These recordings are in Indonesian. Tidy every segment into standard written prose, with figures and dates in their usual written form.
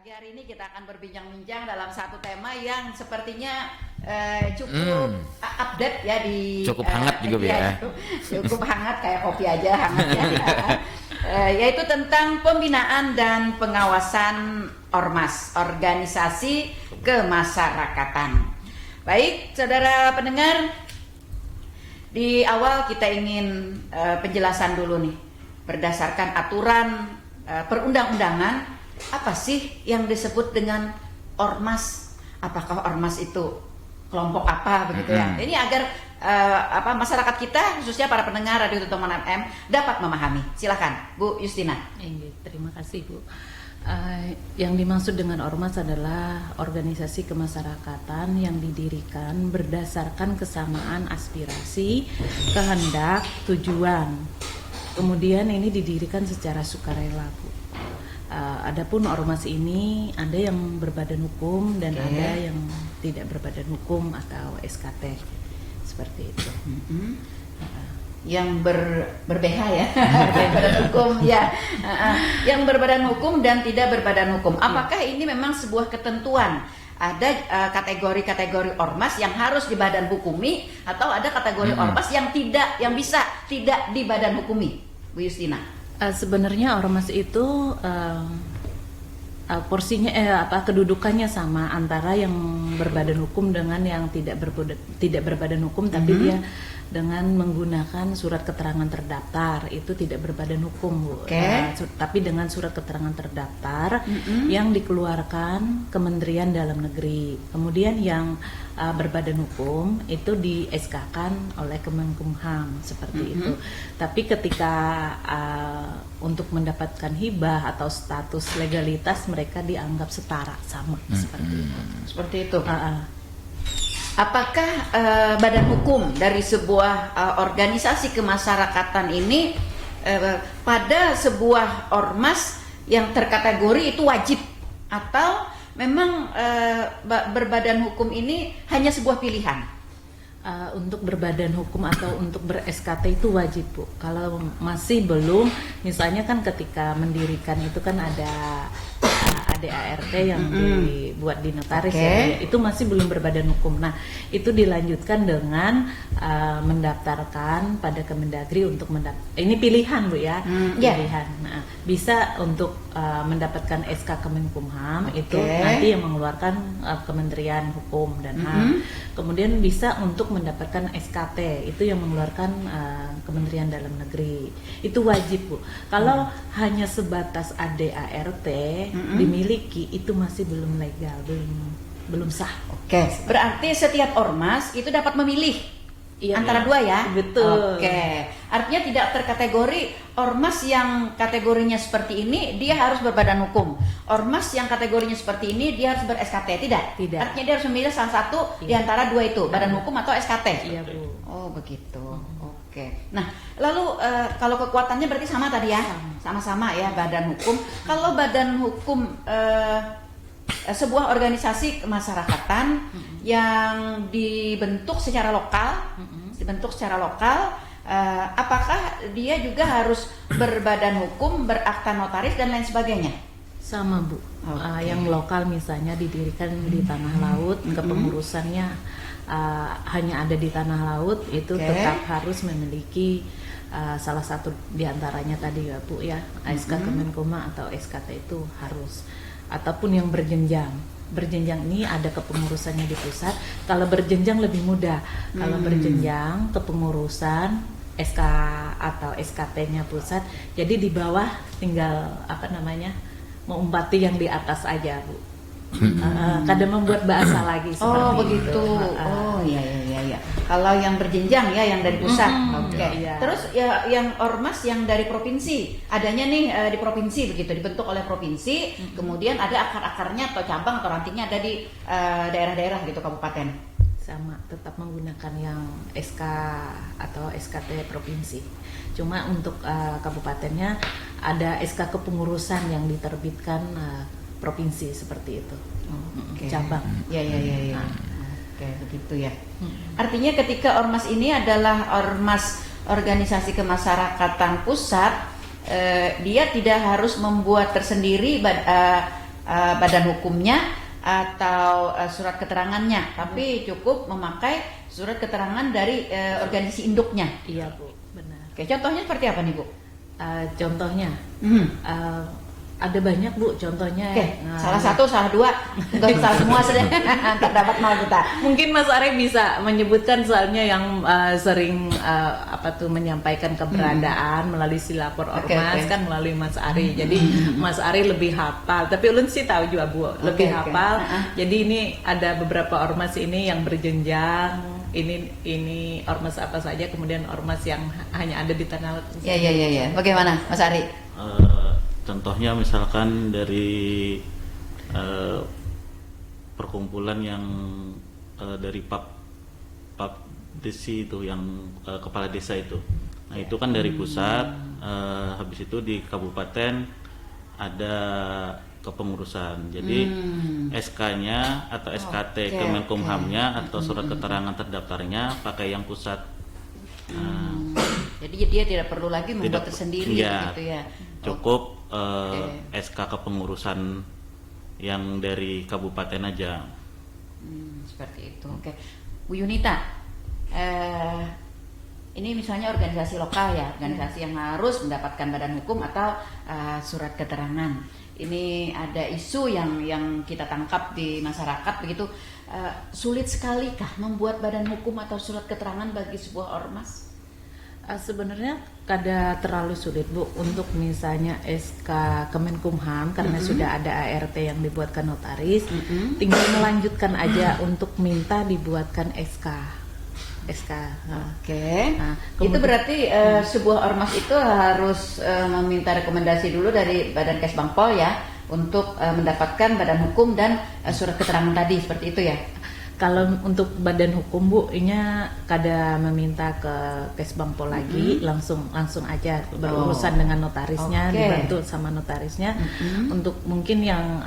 Pagi hari ini kita akan berbincang-bincang dalam satu tema yang sepertinya cukup update ya di cukup hangat juga ya. Cukup hangat kayak kopi aja hangat ya. Yaitu tentang pembinaan dan pengawasan ormas, organisasi kemasyarakatan. Baik, saudara pendengar, di awal kita ingin penjelasan dulu nih, berdasarkan aturan perundang-undangan. Apa sih yang disebut dengan ormas? Apakah ormas itu kelompok apa begitu ya? Ini agar masyarakat kita, khususnya para pendengar Radio Tutuman FM dapat memahami. Silakan, Bu Justina. Terima kasih, Bu. Yang dimaksud dengan ormas adalah organisasi kemasyarakatan yang didirikan berdasarkan kesamaan aspirasi, kehendak, tujuan. Kemudian ini didirikan secara sukarela, Bu. Adapun ormas ini ada yang berbadan hukum dan ada yang tidak berbadan hukum atau SKT seperti itu. Yang ber-BH ya, berbadan hukum ya, yang berbadan hukum dan tidak berbadan hukum. Apakah ini memang sebuah ketentuan? Ada kategori-kategori ormas yang harus di badan hukumi atau ada kategori ormas yang bisa tidak di badan hukumi, Bu Justina? Sebenarnya ormas itu porsinya kedudukannya sama antara yang berbadan hukum dengan yang tidak berbadan hukum, tapi dia dengan menggunakan surat keterangan terdaftar itu tidak berbadan hukum, Bu. Tapi dengan surat keterangan terdaftar yang dikeluarkan Kementerian Dalam Negeri. Kemudian yang berbadan hukum itu di SK-kan oleh Kemenkumham seperti itu. Tapi ketika untuk mendapatkan hibah atau status legalitas mereka dianggap setara, sama seperti itu. Seperti itu. Apakah badan hukum dari sebuah organisasi kemasyarakatan ini pada sebuah ormas yang terkategori itu wajib, atau memang berbadan hukum ini hanya sebuah pilihan? Untuk berbadan hukum atau untuk ber-SKT itu wajib, Bu. Kalau masih belum, misalnya kan ketika mendirikan itu kan ada ART yang dibuat di notaris ya, itu masih belum berbadan hukum. Nah, itu dilanjutkan dengan mendaftarkan pada Kemendagri untuk ini pilihan, Bu ya, pilihan. Nah, bisa untuk mendapatkan SK Kemenkumham itu nanti yang mengeluarkan Kementerian Hukum dan HAM. Kemudian bisa untuk mendapatkan SKT itu yang mengeluarkan Kementerian Dalam Negeri. Itu wajib, Bu. Kalau hanya sebatas ADART dimiliki, itu masih belum legal, belum sah. Berarti setiap ormas itu dapat memilih antara dua ya? Betul. Artinya tidak terkategori ormas yang kategorinya seperti ini dia harus berbadan hukum. Ormas yang kategorinya seperti ini dia harus ber-SKT, tidak? Artinya dia harus memilih salah satu di antara dua itu, badan hukum atau SKT. Iya, Bu. Oh, begitu. Nah, lalu kalau kekuatannya berarti sama tadi ya? Sama-sama ya, badan hukum. Kalau badan hukum sebuah organisasi kemasyarakatan yang dibentuk secara lokal, apakah dia juga harus berbadan hukum, berakta notaris dan lain sebagainya? Sama, Bu. Yang lokal misalnya didirikan di tanah laut, kepengurusannya hanya ada di tanah laut, itu tetap harus memiliki salah satu diantaranya tadi ya, Bu ya, SK Kemenkumham atau SKT itu harus. Ataupun yang berjenjang ini ada kepengurusannya di pusat. Kalau berjenjang lebih mudah. Kalau berjenjang kepengurusan SK atau SKT-nya pusat, jadi di bawah tinggal mengumpati yang di atas aja, Bu. Kadang membuat bahasa lagi seperti begitu. itu. Iya. Kalau yang berjenjang ya, yang dari pusat. Terus ya, yang ormas yang dari provinsi, adanya nih di provinsi begitu, dibentuk oleh provinsi, kemudian ada akar-akarnya atau cabang atau rantingnya ada di daerah-daerah gitu, kabupaten. Sama, tetap menggunakan yang SK atau SKT provinsi. Cuma untuk kabupatennya ada SK kepengurusan yang diterbitkan provinsi seperti itu. Cabang. Iya. Begitu ya. Artinya ketika ormas ini adalah ormas organisasi kemasyarakatan pusat, dia tidak harus membuat tersendiri badan hukumnya atau surat keterangannya, tapi cukup memakai surat keterangan dari organisasi induknya. Iya Bu, benar. Oke, contohnya seperti apa nih Bu? Contohnya ada banyak Bu contohnya. Oke, salah satu, salah dua, enggak salah semua sudah. Terdapat mal kita. Mungkin Mas Ari bisa menyebutkan soalnya yang sering menyampaikan keberadaan melalui si lapor ormas kan melalui Mas Ari. Jadi Mas Ari lebih hafal, tapi ulun sih tahu juga Bu, lebih hafal. Jadi ini ada beberapa ormas ini yang berjenjang. Ini ormas apa saja, kemudian ormas yang hanya ada di tanah. Ya. Bagaimana Mas Ari? Contohnya misalkan dari perkumpulan yang dari Pap Desi itu yang kepala desa itu. Nah itu kan dari pusat, habis itu di kabupaten ada kepengurusan. Jadi SK-nya atau SKT Kemenkumhamnya atau surat keterangan terdaftarnya pakai yang pusat. Jadi dia tidak perlu lagi membuat tersendiri gitu ya. Cukup SK kepengurusan yang dari kabupaten aja. Seperti itu. Oke. Bu Yunita, ini misalnya organisasi lokal ya, organisasi yang harus mendapatkan badan hukum atau surat keterangan. Ini ada isu yang kita tangkap di masyarakat begitu. Sulit sekalikah membuat badan hukum atau surat keterangan bagi sebuah ormas? Sebenarnya kada terlalu sulit Bu untuk misalnya SK Kemenkumham karena sudah ada ART yang dibuatkan notaris, tinggal melanjutkan aja untuk minta dibuatkan SK. Nah, itu berarti sebuah ormas itu harus meminta rekomendasi dulu dari Badan Kesbangpol ya untuk mendapatkan badan hukum dan surat keterangan tadi, seperti itu ya. Kalau untuk badan hukum Bu, ini kada meminta ke Kesbangpol lagi, langsung aja berurusan dengan notarisnya, dibantu sama notarisnya. Untuk mungkin yang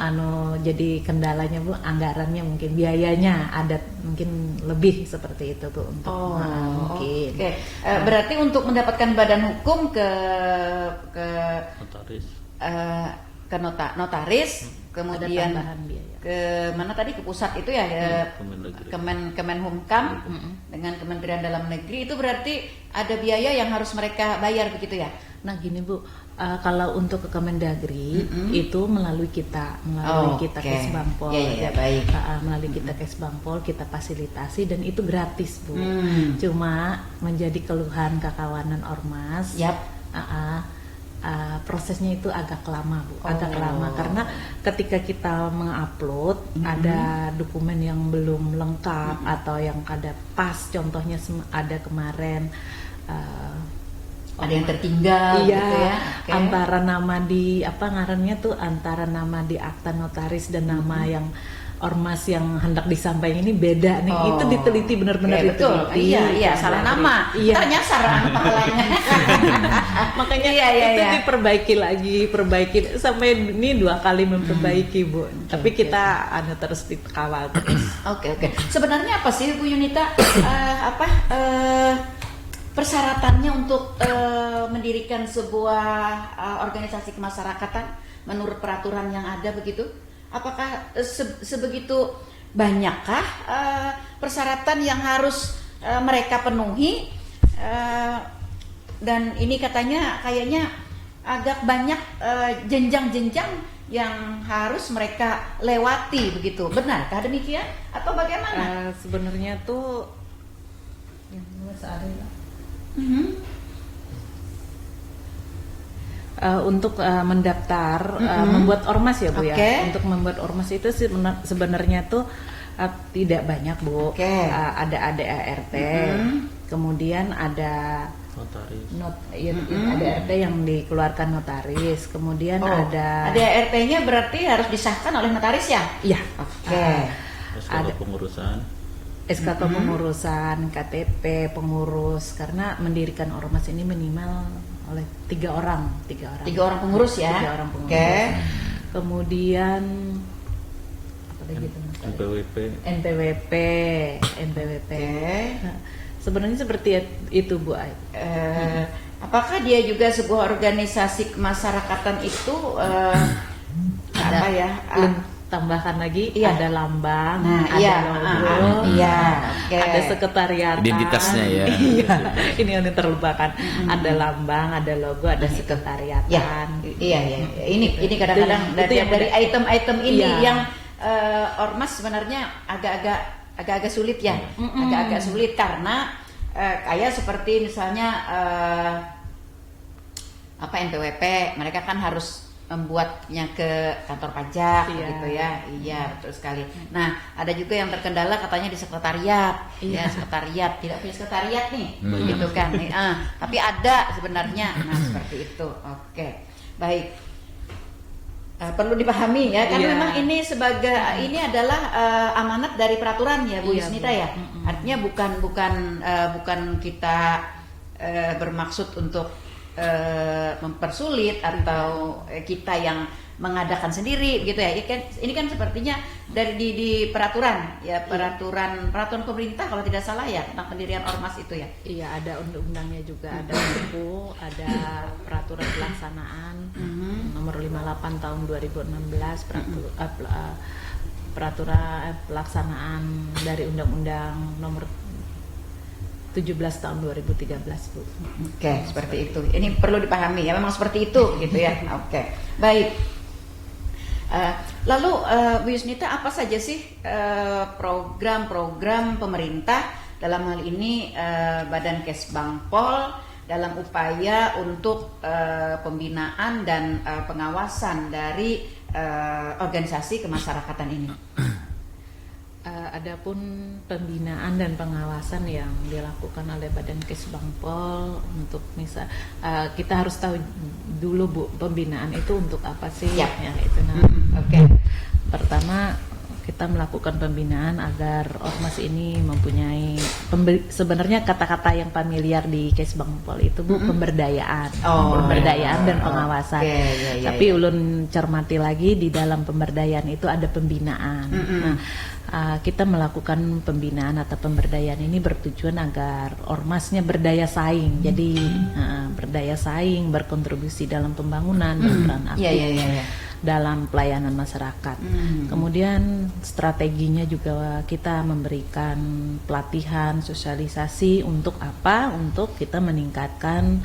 jadi kendalanya Bu, anggarannya mungkin biayanya ada mungkin lebih seperti itu Bu untuk mungkin. Berarti untuk mendapatkan badan hukum ke Notaris. Ke notaris, kemudian ke mana tadi, ke pusat itu ya, Kemenhumkam dengan Kementerian Dalam Negeri, itu berarti ada biaya yang harus mereka bayar begitu ya? Nah gini Bu, kalau untuk ke Kemendagri itu melalui kita Kesbangpol, melalui kita Kesbangpol kita fasilitasi dan itu gratis Bu. Cuma menjadi keluhan kakawanan ormas. Prosesnya itu agak lama Bu, agak lama karena ketika kita mengupload ada dokumen yang belum lengkap atau yang kada pas, contohnya ada kemarin ada yang tertinggal gitu ya. Antara nama di ngarannya tuh antara nama di akta notaris dan nama yang ormas yang hendak disampaikan ini beda nih. Itu diteliti benar-benar diteliti. Iya, salah nama. Ternyasar pahalanya. Makanya itu diperbaiki sampai ini 2 kali memperbaiki Bu. Tapi kita terus dikawal terus. Oke. Sebenarnya apa sih Bu Yunita persyaratannya untuk mendirikan sebuah organisasi kemasyarakatan menurut peraturan yang ada begitu? Apakah sebegitu banyakkah persyaratan yang harus mereka penuhi? Dan ini kayaknya agak banyak jenjang-jenjang yang harus mereka lewati begitu. Benarkah demikian atau bagaimana? Sebenarnya tuh untuk mendaftar membuat ormas ya Bu ya. Untuk membuat ormas itu sebenarnya tuh tidak banyak Bu. Ada ART, kemudian ada notaris. Ada ART yang dikeluarkan notaris, kemudian ada ART-nya berarti harus disahkan oleh notaris ya? Iya. Ada pengurusan. SK pengurusan, KTP pengurus, karena mendirikan ormas ini minimal oleh 3 orang. 3 orang pengurus ya? 3 orang pengurus. Kemudian apa lagi itu? NPWP. Sebenarnya seperti itu Bu Ai. Apakah dia juga sebuah organisasi kemasyarakatan itu apa ya? Tambahkan lagi Iya. ada lambang, Nah, ada iya, logo, iya, oke. ada sekretariatan, Identitasnya ya. Iya, ini yang terlupakan. Ada lambang, ada logo, ada sekretariatan. Ya, iya. Ini kadang-kadang Itu yang dari udah- item-item ini Iya. yang ormas sebenarnya agak sulit ya, agak-agak sulit karena kayak seperti misalnya NPWP, mereka kan harus membuatnya ke kantor pajak Iya. gitu ya. Iya, betul sekali. Nah, ada juga yang terkendala katanya di sekretariat. Iya. Ya, sekretariat tidak punya sekretariat nih, gitu kan. Tapi ada sebenarnya. Nah, seperti itu. Oke. Baik. Perlu dipahami ya, karena Iya. memang ini ini adalah amanat dari peraturan ya, Bu Iya, Yusnita Bu. ya. Artinya bukan kita bermaksud untuk mempersulit atau kita yang mengadakan sendiri gitu ya. Ini kan sepertinya dari di peraturan ya, peraturan pemerintah kalau tidak salah ya, tentang pendirian ormas itu ya. Iya, ada undang-undangnya juga, ada perpu, ada peraturan pelaksanaan nomor 58 tahun 2016, peraturan pelaksanaan dari undang-undang nomor 17 tahun 2013, Bu. Oke, seperti itu. Ini perlu dipahami ya, memang seperti itu gitu ya. Oke, baik. Lalu Bu Yusnita, apa saja sih program-program pemerintah dalam hal ini Badan Kesbangpol dalam upaya untuk pembinaan dan pengawasan dari organisasi kemasyarakatan ini? Adapun pembinaan dan pengawasan yang dilakukan oleh Badan Kesbangpol untuk kita harus tahu dulu, Bu, pembinaan itu untuk apa sih? Ya. Ya, itu. Nah, Oke. pertama kita melakukan pembinaan agar ormas ini mempunyai sebenarnya kata-kata yang familiar di Kesbangpol itu, Bu, pemberdayaan, pemberdayaan dan pengawasan. Oke, ya, Tapi ulun cermati lagi, di dalam pemberdayaan itu ada pembinaan. Nah, kita melakukan pembinaan atau pemberdayaan ini bertujuan agar ormasnya berdaya saing. Jadi berdaya saing, berkontribusi dalam pembangunan, berperan aktif Iya. dalam pelayanan masyarakat. Kemudian strateginya juga kita memberikan pelatihan, sosialisasi untuk apa? Untuk kita meningkatkan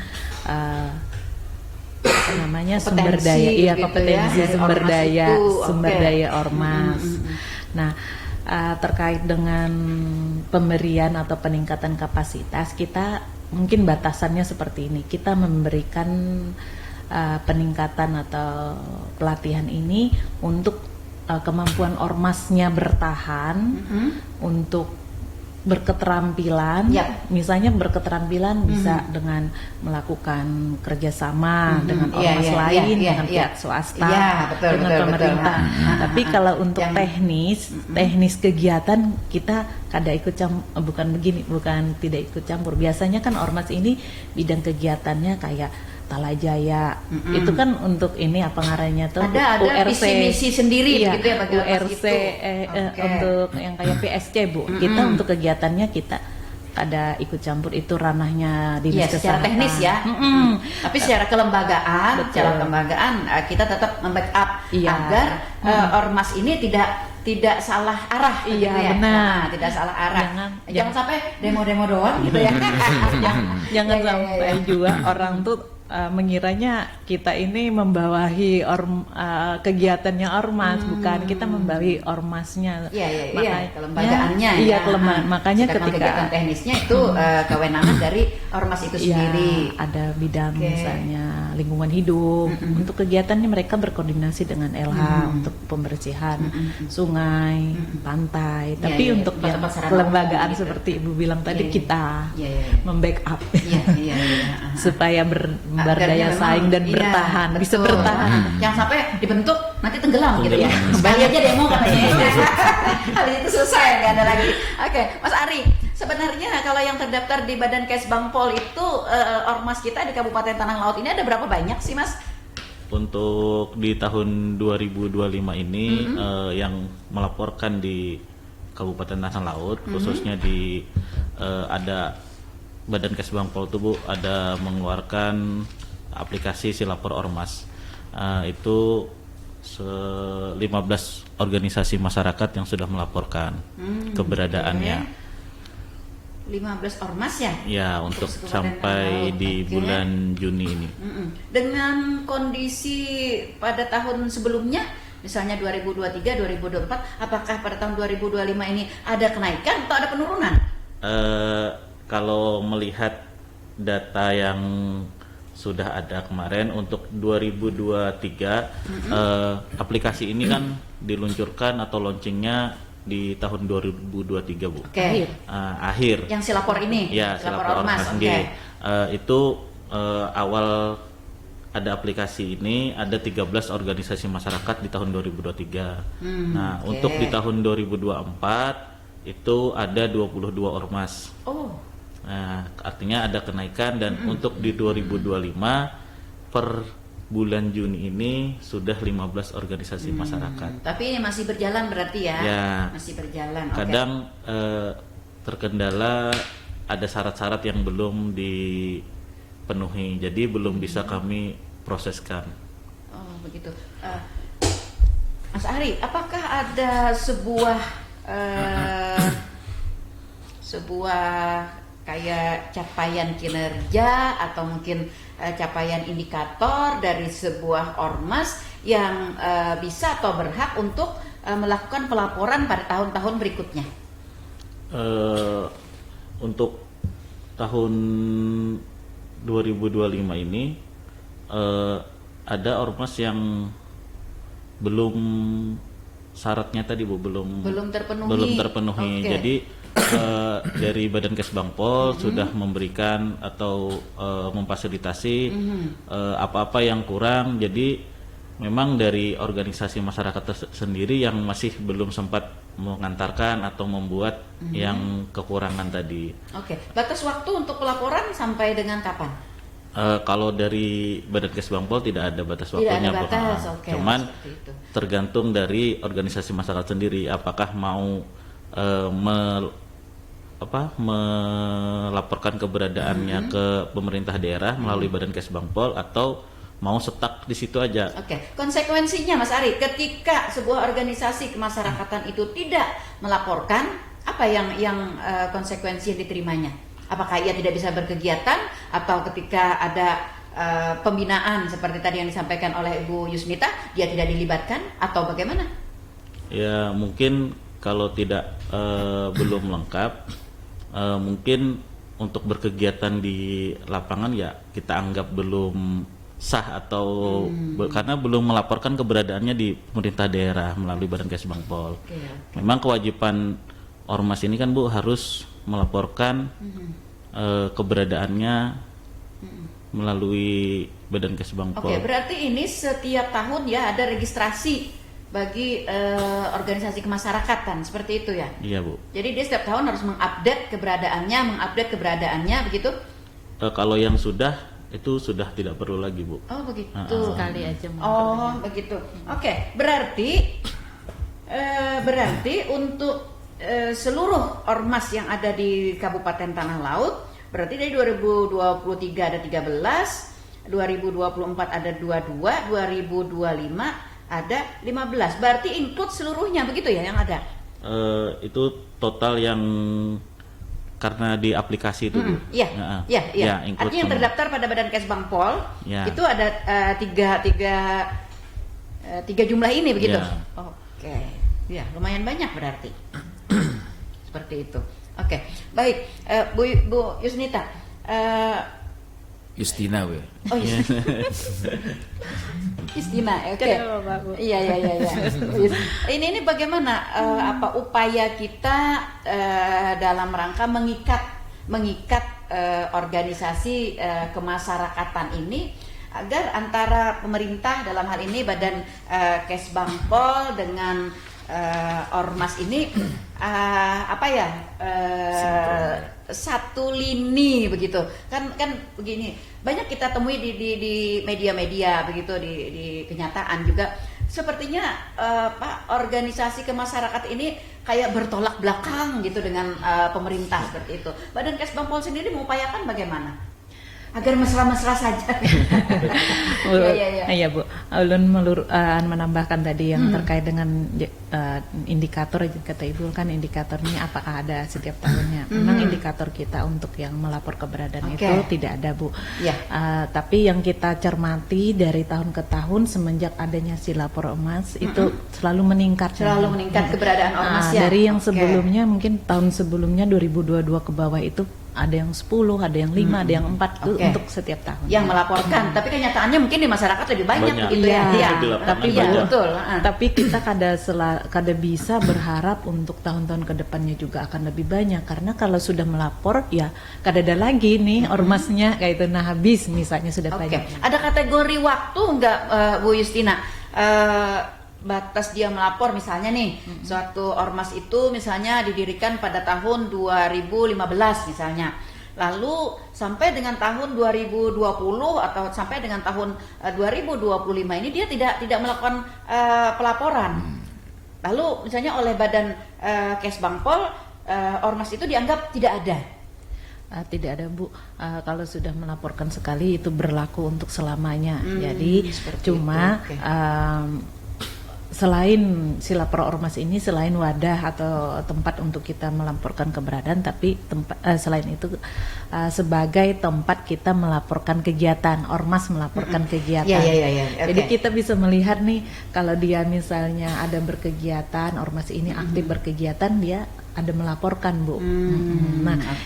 sumber daya, gitu kompetensi ya, sumber ormas daya, itu. sumber Oke. daya ormas. Nah, terkait dengan pemberian atau peningkatan kapasitas, kita mungkin batasannya seperti ini. Kita memberikan peningkatan atau pelatihan ini untuk kemampuan ormasnya bertahan, untuk berketerampilan. Yap. Misalnya berketerampilan bisa dengan melakukan kerjasama dengan ormas lain, dengan pihak swasta, Iya, betul, dengan betul, pemerintah. betul. Tapi kalau untuk Yang- teknis kegiatan kita bukan tidak ikut campur. Biasanya kan ormas ini bidang kegiatannya kayak Talajaya, itu kan untuk ini apa ngarannya tuh, Ada visi misi sendiri iya, gitu ya bagi ormas URC itu. Oke. untuk yang kayak PSC, Bu. Kita untuk kegiatannya kita ada ikut campur, itu ranahnya dinas Iya, secara kesehatan. teknis ya. Tapi secara kelembagaan, kita tetap membackup Iya. agar ormas ini tidak salah arah, Iya, gitu ya. benar. Nah, tidak salah arah. Jangan sampai demo-demo doang gitu ya. Jangan Iya, sampai juga orang tuh mengiranya kita ini membawahi kegiatannya ormas, bukan, kita membawahi ormasnya. Iya, kelembagaannya. Iya, kelembagaan. Makanya Sedangkan ketika kegiatan teknisnya itu kewenangan dari ormas itu sendiri. ya, ada bidang Oke. misalnya lingkungan hidup. Untuk kegiatannya mereka berkoordinasi dengan LH untuk pembersihan sungai, pantai. Iya, Tapi iya, untuk yang tempat-tempat sarana kelembagaan umum gitu. seperti Ibu bilang tadi, Iya, iya. kita Iya. membackup Iya. supaya berdaya Agarnya saing dan memang, bertahan, iya, bisa betul. bertahan. Jangan sampai dibentuk nanti tenggelam gitu ya. Tenggelam. Sekali aja demo katanya. Habis itu selesai, nggak ada lagi. Oke, Mas Ari, sebenarnya kalau yang terdaftar di Badan Kesbangpol itu ormas kita di Kabupaten Tanah Laut ini ada berapa banyak sih, Mas? Untuk di tahun 2025 ini yang melaporkan di Kabupaten Tanah Laut, khususnya di ada Badan Kesbangpol itu, Bu, ada mengeluarkan aplikasi Silapor Ormas. Itu 15 organisasi masyarakat yang sudah melaporkan keberadaannya. 15 ormas ya? Ya, untuk Kabupaten sampai Talaut. di Oke. bulan Juni ini. Dengan kondisi pada tahun sebelumnya, misalnya 2023, 2024, apakah pada tahun 2025 ini ada kenaikan atau ada penurunan? Kalau melihat data yang sudah ada kemarin untuk 2023, aplikasi ini kan diluncurkan atau launchingnya di tahun 2023, Bu. Oke. Akhir. Yang silapor ini? Ya, silapor ormas sendiri. Itu awal ada aplikasi ini ada 13 organisasi masyarakat di tahun 2023. Nah, untuk di tahun 2024 itu ada 22 ormas. Oh. Nah, artinya ada kenaikan dan untuk di 2025 per bulan Juni ini sudah 15 organisasi masyarakat. Tapi ini masih berjalan berarti ya? Ya. Masih berjalan. Oke. Kadang terkendala ada syarat-syarat yang belum dipenuhi, jadi belum bisa kami proseskan. Oh begitu. Mas Ari, apakah ada sebuah kayak capaian kinerja atau mungkin capaian indikator dari sebuah ormas yang bisa atau berhak untuk melakukan pelaporan pada tahun-tahun berikutnya? Untuk tahun 2025 ini ada ormas yang belum syaratnya tadi, Bu, belum terpenuhi. Oke. Jadi dari Badan Kesbangpol sudah memberikan atau memfasilitasi apa-apa yang kurang. Jadi memang dari organisasi masyarakat sendiri yang masih belum sempat mengantarkan atau membuat yang kekurangan tadi. Oke. Batas waktu untuk pelaporan sampai dengan kapan? Kalau dari Badan Kesbangpol tidak ada batas Tidak waktunya, ada Bu. batas, oke, Cuman seperti itu. tergantung dari organisasi masyarakat sendiri apakah mau melaporkan keberadaannya ke pemerintah daerah melalui Badan Kesbangpol atau mau stuck di situ aja. Oke, konsekuensinya Mas Ari, ketika sebuah organisasi kemasyarakatan itu tidak melaporkan, apa yang konsekuensi yang diterimanya? Apakah ia tidak bisa berkegiatan atau ketika ada pembinaan seperti tadi yang disampaikan oleh Ibu Yusnita, dia tidak dilibatkan atau bagaimana? Ya mungkin kalau tidak belum lengkap, mungkin untuk berkegiatan di lapangan ya kita anggap belum sah atau karena belum melaporkan keberadaannya di pemerintah daerah melalui Badan Kesbangpol. Oke. Memang kewajiban ormas ini kan, Bu, harus melaporkan keberadaannya melalui Badan Kesbangpol. Oke, berarti ini setiap tahun ya ada registrasi bagi organisasi kemasyarakatan seperti itu ya? Iya, Bu. Jadi dia setiap tahun harus mengupdate keberadaannya begitu? Kalau yang sudah itu sudah tidak perlu lagi, Bu. Oh begitu. Sekali aja. Oh begitu. Oke, berarti untuk seluruh ormas yang ada di Kabupaten Tanah Laut, berarti dari 2023 ada 13, 2024 ada 22, 2025 ada 15. Berarti include seluruhnya begitu ya yang ada? Itu total yang karena di aplikasi itu, Bu. Iya. include Artinya yang semua. terdaftar pada Badan Kesbangpol Ya. itu ada tiga jumlah ini begitu. Ya. Oke, ya lumayan banyak berarti. Seperti itu. Oke, baik, Bu Yusnita. Justina, we. Oh iya. Istina, oke. Kenapa, Pak, Bu? Iya. Ini bagaimana upaya kita dalam rangka mengikat organisasi kemasyarakatan ini agar antara pemerintah dalam hal ini Badan Kesbangpol dengan ormas ini satu lini begitu kan begini, banyak kita temui di media-media begitu, di kenyataan juga sepertinya organisasi kemasyarakatan ini kayak bertolak belakang gitu dengan pemerintah seperti itu. Badan Kesbangpol sendiri mengupayakan bagaimana? agar mesra-mesra saja. Iya Bu, ulun menambahkan tadi yang terkait dengan indikator, kata Ibu kan indikator ini apakah ada setiap tahunnya. Memang indikator kita untuk yang melapor keberadaan itu tidak ada Bu. Tapi yang kita cermati dari tahun ke tahun semenjak adanya si lapor emas itu selalu meningkat. Selalu meningkat keberadaan ormas ya. Dari yang sebelumnya mungkin tahun sebelumnya 2022 ke bawah itu ada yang 10, ada yang 5, ada yang 4 untuk setiap tahun. Yang melaporkan, tapi kenyataannya mungkin di masyarakat lebih banyak begitu ya. Tapi kita kada bisa berharap untuk tahun-tahun kedepannya juga akan lebih banyak, karena kalau sudah melapor ya kada ada lagi nih ormasnya kayak itu, nah habis misalnya sudah banyak. Ada kategori waktu enggak Bu Justina? Batas dia melapor misalnya nih, suatu ormas itu misalnya didirikan pada tahun 2015 misalnya, lalu sampai dengan tahun 2020 atau sampai dengan tahun 2025 ini dia tidak melakukan pelaporan, lalu misalnya oleh Badan Kesbangpol ormas itu dianggap tidak ada. Tidak ada Bu, kalau sudah melaporkan sekali itu berlaku untuk selamanya. Jadi cuma selain si lapor ormas ini selain wadah atau tempat untuk kita melaporkan keberadaan, tapi selain itu sebagai tempat kita melaporkan kegiatan, ormas melaporkan kegiatan. Jadi kita bisa melihat nih kalau dia misalnya ada berkegiatan, ormas ini aktif berkegiatan, dia ada melaporkan Bu.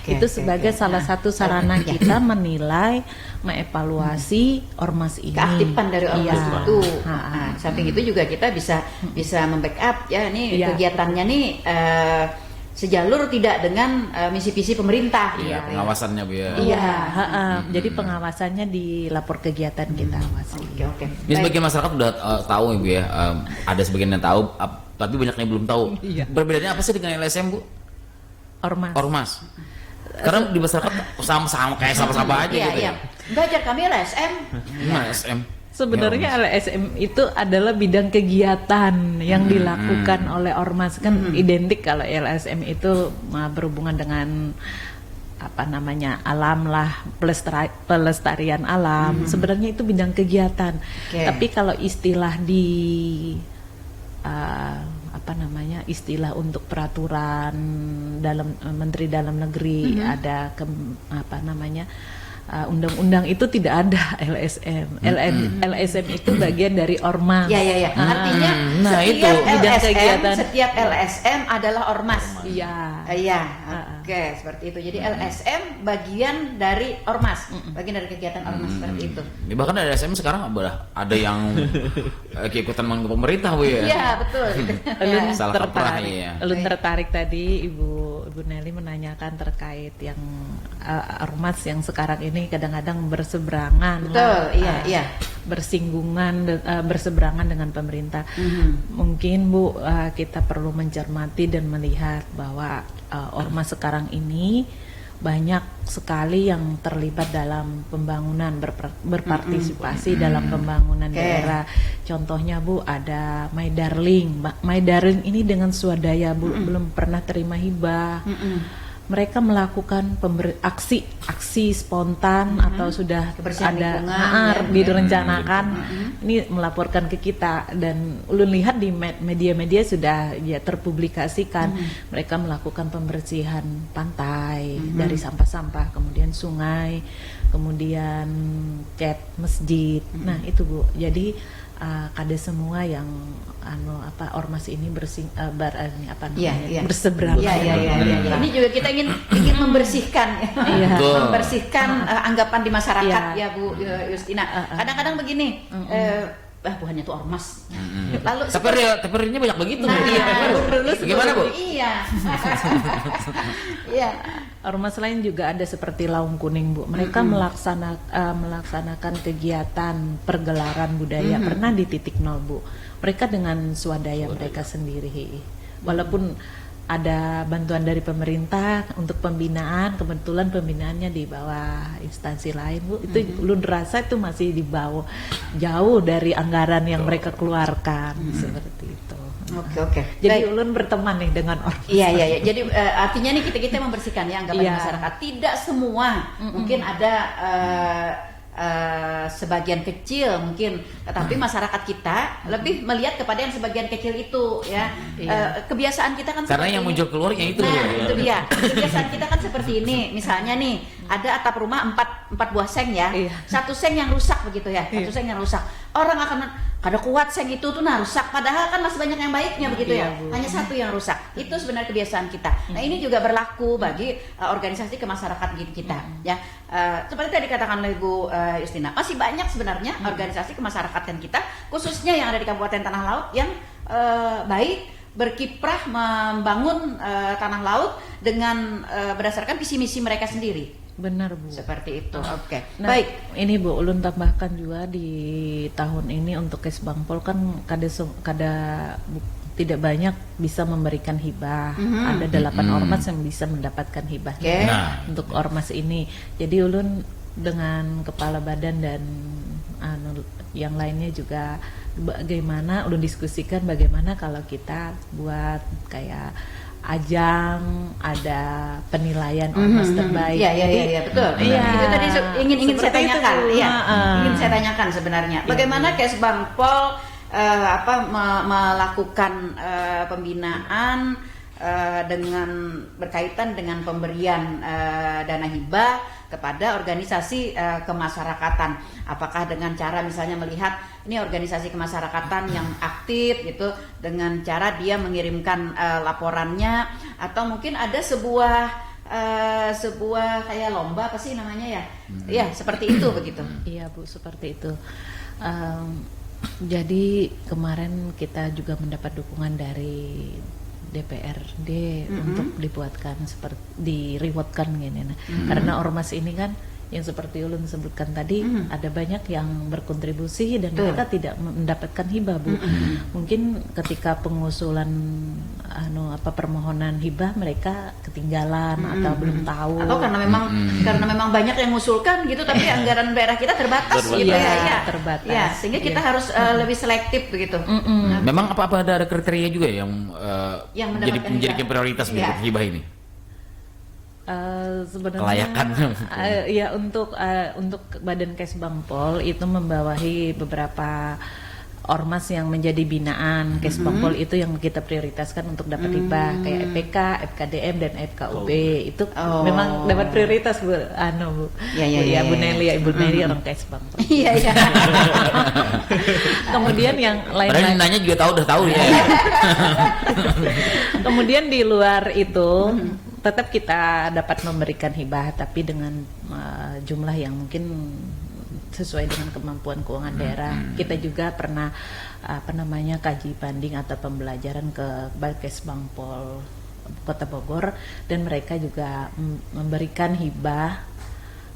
Itu sebagai salah satu sarana kita menilai, mengevaluasi ormas ini, keaktifan dari ormas itu. Samping itu juga kita bisa membackup ya nih kegiatannya nih sejalur tidak dengan misi-misi pemerintah. Pengawasannya Bu ya. Jadi pengawasannya di lapor kegiatan kita awasi. Ini sebagian masyarakat udah tahu Ibu ya, ada sebagian yang tahu, tapi banyak yang belum tahu. Perbedaannya apa sih dengan LSM Bu? Ormas. Karena di masyarakat sama-sama kayak sama-sama aja gitu. Belajar kami LSM. LSM. Sebenarnya LSM itu adalah bidang kegiatan yang dilakukan oleh ormas, kan identik kalau LSM itu berhubungan dengan alam lah, pelestarian alam. Sebenarnya itu bidang kegiatan. Tapi kalau istilah di istilah untuk peraturan dalam Menteri Dalam Negeri ada undang-undang itu tidak ada LSM. LSM itu bagian dari ormas. Artinya setiap LSM adalah ormas. Seperti itu. Jadi LSM bagian dari ormas, bagian dari kegiatan ormas seperti itu. Bahkan LSM sekarang ada yang keikutan pemerintah Bu ya. Iya, betul. Ulun tertarik tadi Ibu Nelly menanyakan terkait yang ormas yang sekarang ini kadang-kadang berseberangan, berseberangan dengan pemerintah. Mungkin Bu, kita perlu mencermati dan melihat bahwa ormas sekarang ini banyak sekali yang terlibat dalam pembangunan, berpartisipasi dalam pembangunan daerah. Contohnya Bu, ada My Darling. My Darling ini dengan swadaya Bu, belum pernah terima hibah. Mereka melakukan aksi spontan atau sudah ada direncanakan, ini melaporkan ke kita, dan ulun lihat di media-media sudah terpublikasikan. Mereka melakukan pembersihan pantai dari sampah-sampah, kemudian sungai, kemudian cat masjid. Nah itu Bu, jadi kada semua yang ormas ini berseberangan. Ini juga kita ingin membersihkan, membersihkan anggapan di masyarakat ya Bu Justina. Kadang-kadang begini, bukannya tuh ormas. Lalu tapi realnya banyak begitu. Gimana Bu? Iya. Ormas lain juga ada seperti Laung Kuning Bu. Mereka melaksanakan kegiatan pergelaran budaya pernah di titik nol Bu. Mereka dengan swadaya mereka sendiri. Walaupun ada bantuan dari pemerintah untuk pembinaan, kebetulan pembinaannya di bawah instansi lain Bu. Itu ulun rasa itu masih di bawah, jauh dari anggaran yang mereka keluarkan seperti itu. Oke. Jadi Baik. ulun berteman nih dengan ormas. Iya. Jadi artinya nih kita membersihkan ya anggapan Iya. masyarakat. Tidak semua, mungkin ada sebagian kecil mungkin, tetapi masyarakat kita lebih melihat kepada yang sebagian kecil itu ya. Iya. Kebiasaan kita kan Karena seperti yang ini. muncul keluar yang itu. Nah, ya. itu dia. Kebiasaan kita kan seperti ini. Misalnya nih, ada atap rumah empat buah seng ya. Iya. Satu seng yang rusak begitu ya. Satu seng yang rusak. Orang akan kada kuat seng itu tuh rusak. Padahal kan masih banyak yang baiknya begitu ya. Iya, Bu. Hanya satu yang rusak. Itu sebenarnya kebiasaan kita. Nah, ini juga berlaku bagi organisasi kemasyarakatan kita ya. Seperti tadi dikatakan oleh Bu Justina, masih banyak sebenarnya organisasi kemasyarakatan kita, khususnya yang ada di Kabupaten Tanah Laut yang baik, berkiprah membangun tanah laut dengan berdasarkan visi misi mereka sendiri. Benar, Bu. Seperti itu. Oke. Nah, Baik. ini Bu, ulun tambahkan juga di tahun ini untuk Kesbangpol kan tidak banyak bisa memberikan hibah. Ada 8 ormas yang bisa mendapatkan hibah Oke. Nah, untuk ormas ini. Jadi ulun dengan kepala badan dan yang lainnya juga bagaimana ulun diskusikan bagaimana kalau kita buat kayak ajang, ada penilaian ormas terbaik. Iya, betul. Iya. Itu tadi ingin saya Seperti itu, tanyakan. Bu. Iya. Heeh. Ingin saya tanyakan sebenarnya. Bagaimana Kesbangpol melakukan pembinaan dengan berkaitan dengan pemberian dana hibah kepada organisasi kemasyarakatan. Apakah dengan cara misalnya melihat ini organisasi kemasyarakatan yang aktif gitu, dengan cara dia mengirimkan laporannya, atau mungkin ada sebuah kayak lomba apa sih namanya ya? Iya, seperti itu begitu. Iya, Bu, seperti itu. Jadi kemarin kita juga mendapat dukungan dari DPRD untuk dibuatkan seperti direwardkan gini. Nah, karena ormas ini kan yang seperti ulun sebutkan tadi ada banyak yang berkontribusi dan mereka tidak mendapatkan hibah, Bu. Mungkin ketika pengusulan permohonan hibah mereka ketinggalan atau belum tahu. Atau karena memang banyak yang mengusulkan gitu, tapi anggaran daerah kita terbatas gitu Iya, ya. terbatas. Ya, sehingga kita harus lebih selektif begitu. memang apa ada kriteria juga yang Yang mendapatkan menjadi hibah. prioritas Iya. untuk hibah ini? Sebenarnya Kelayakan. ya untuk Badan Kesbangpol itu membawahi beberapa ormas yang menjadi binaan Kesbangpol itu yang kita prioritaskan untuk dapat hibah kayak EPK, FKDM dan FKUB itu memang dapat prioritas Bu. Bu. Iya. Bu Nelly, Ibu Nelly orang Kesbangpol. Iya. Kemudian yang Padahal lain-lain. nanya juga udah tahu ya. Kemudian di luar itu tetap kita dapat memberikan hibah tapi dengan jumlah yang mungkin sesuai dengan kemampuan keuangan daerah. Kita juga pernah kaji banding atau pembelajaran ke Kesbangpol Kota Bogor dan mereka juga memberikan hibah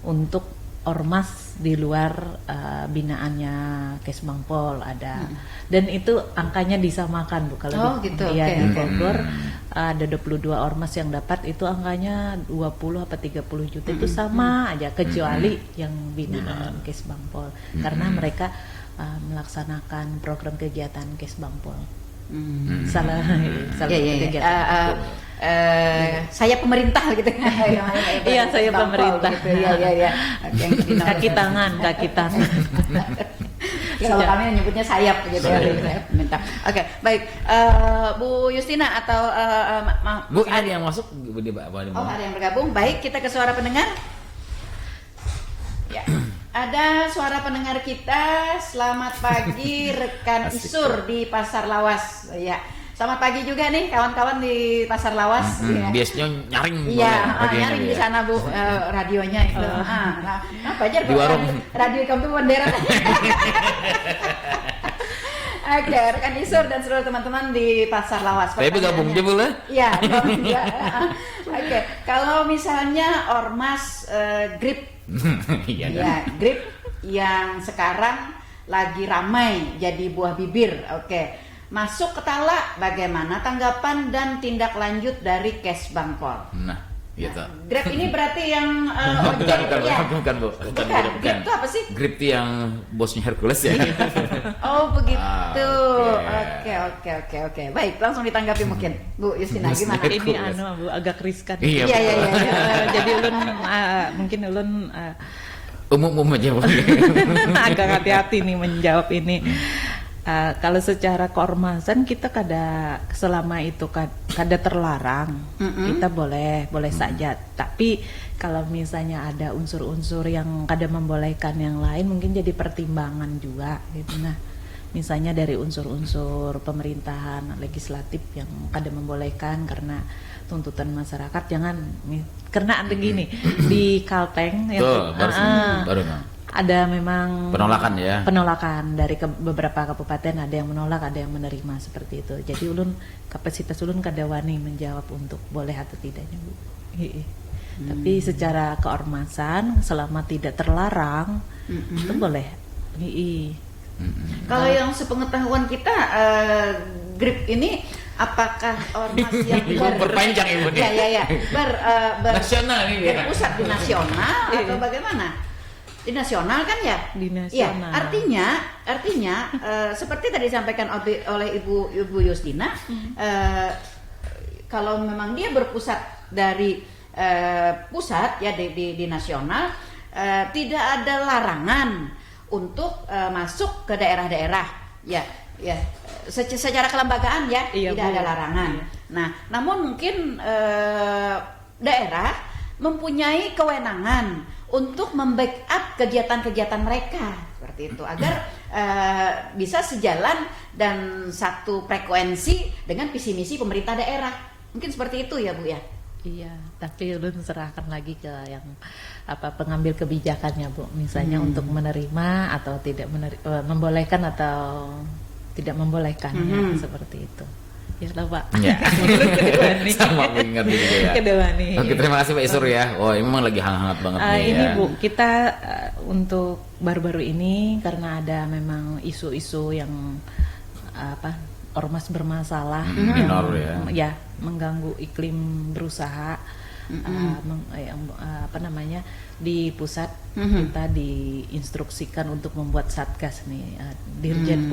untuk ormas di luar binaannya Kesbangpol ada. Dan itu angkanya disamakan Bu kalau gitu, di oke. Bogor ada 22 ormas yang dapat itu angkanya 20 apa 30 juta itu sama aja kecuali yang binaan Kesbangpol karena mereka melaksanakan program kegiatan Kesbangpol. Salah kegiatan. Saya pemerintah gitu. Iya, saya pemerintah. Gitu. Iya. Kaki tangan. Kalau kami menyebutnya sayap gitu ya. Pemerintah. Oke, baik. Bu Justina atau Bu, ada yang masuk? ada yang bergabung. Baik, kita ke suara pendengar. Ya. Ada suara pendengar kita. Selamat pagi rekan Isur di Pasar Lawas. Ya. Selamat pagi juga nih kawan-kawan di Pasar Lawas. Ya. Biasanya nyaring. Iya, radionya, nyaring di ya. sana Bu radionya itu. Apa aja Di warung. radio kamu tuh bendera. Oke, rekan Isur dan seluruh teman-teman di Pasar Lawas. Tapi gabung aja boleh? Iya, gabung juga. Oke, kalau misalnya ormas GRIP, Iya. ya GRIP yang sekarang lagi ramai jadi buah bibir. Oke, masuk ke Tala, bagaimana tanggapan dan tindak lanjut dari Kesbangpol? Nah, gitu. Grab ini berarti yang Bukan, ya? bukan, Bu. Bukan. Grab itu apa sih? Grip itu yang bosnya Hercules ya. Oh begitu. Oke. Oke. Baik, langsung ditanggapi mungkin Bu Justina gimana? Ini Bu agak riskan. Iya. Iya. Jadi ulun mungkin ulun Umum aja, Bu. agak hati-hati nih menjawab ini. Kalau secara keormasan kita selama itu kada terlarang, kita boleh saja. Tapi kalau misalnya ada unsur-unsur yang kada membolehkan yang lain, mungkin jadi pertimbangan juga gitu. Nah, misalnya dari unsur-unsur pemerintahan legislatif yang kada membolehkan karena tuntutan masyarakat, karena ada gini di Kalteng baru ada memang penolakan dari beberapa kabupaten, ada yang menolak, ada yang menerima seperti itu. Jadi kapasitas ulun kada wani menjawab untuk boleh atau tidaknya, Bu. Tapi secara keormasan selama tidak terlarang itu boleh. Kalau yang sepengetahuan kita Grip ini apakah ormas yang berpanjang Ibu nih. Ya. Nasional ini ya. Berpusat di nasional atau bagaimana? Di nasional kan ya? Di nasional. Ya, artinya seperti tadi disampaikan oleh Ibu Justina, kalau memang dia berpusat dari pusat ya di nasional, tidak ada larangan untuk masuk ke daerah-daerah ya secara kelembagaan ya, tidak ada larangan. Nah, namun mungkin daerah mempunyai kewenangan untuk membackup kegiatan-kegiatan mereka seperti itu agar bisa sejalan dan satu frekuensi dengan visi misi pemerintah daerah. Mungkin seperti itu ya Bu ya. Iya, tapi ulun serahkan lagi ke yang pengambil kebijakannya, Bu. Misalnya untuk menerima atau tidak membolehkan atau tidak membolehkan seperti itu. Ya lah Pak. Ya. Sama mengingat juga ya. Kedewani. Oke, terima kasih Pak Isur ya. Wah, ini memang lagi hangat banget nih ini ya. Bu, kita untuk baru-baru ini karena ada memang isu-isu yang ormas bermasalah, minor ya. Ya, mengganggu iklim berusaha. Di pusat kita diinstruksikan untuk membuat satgas nih. Ditjen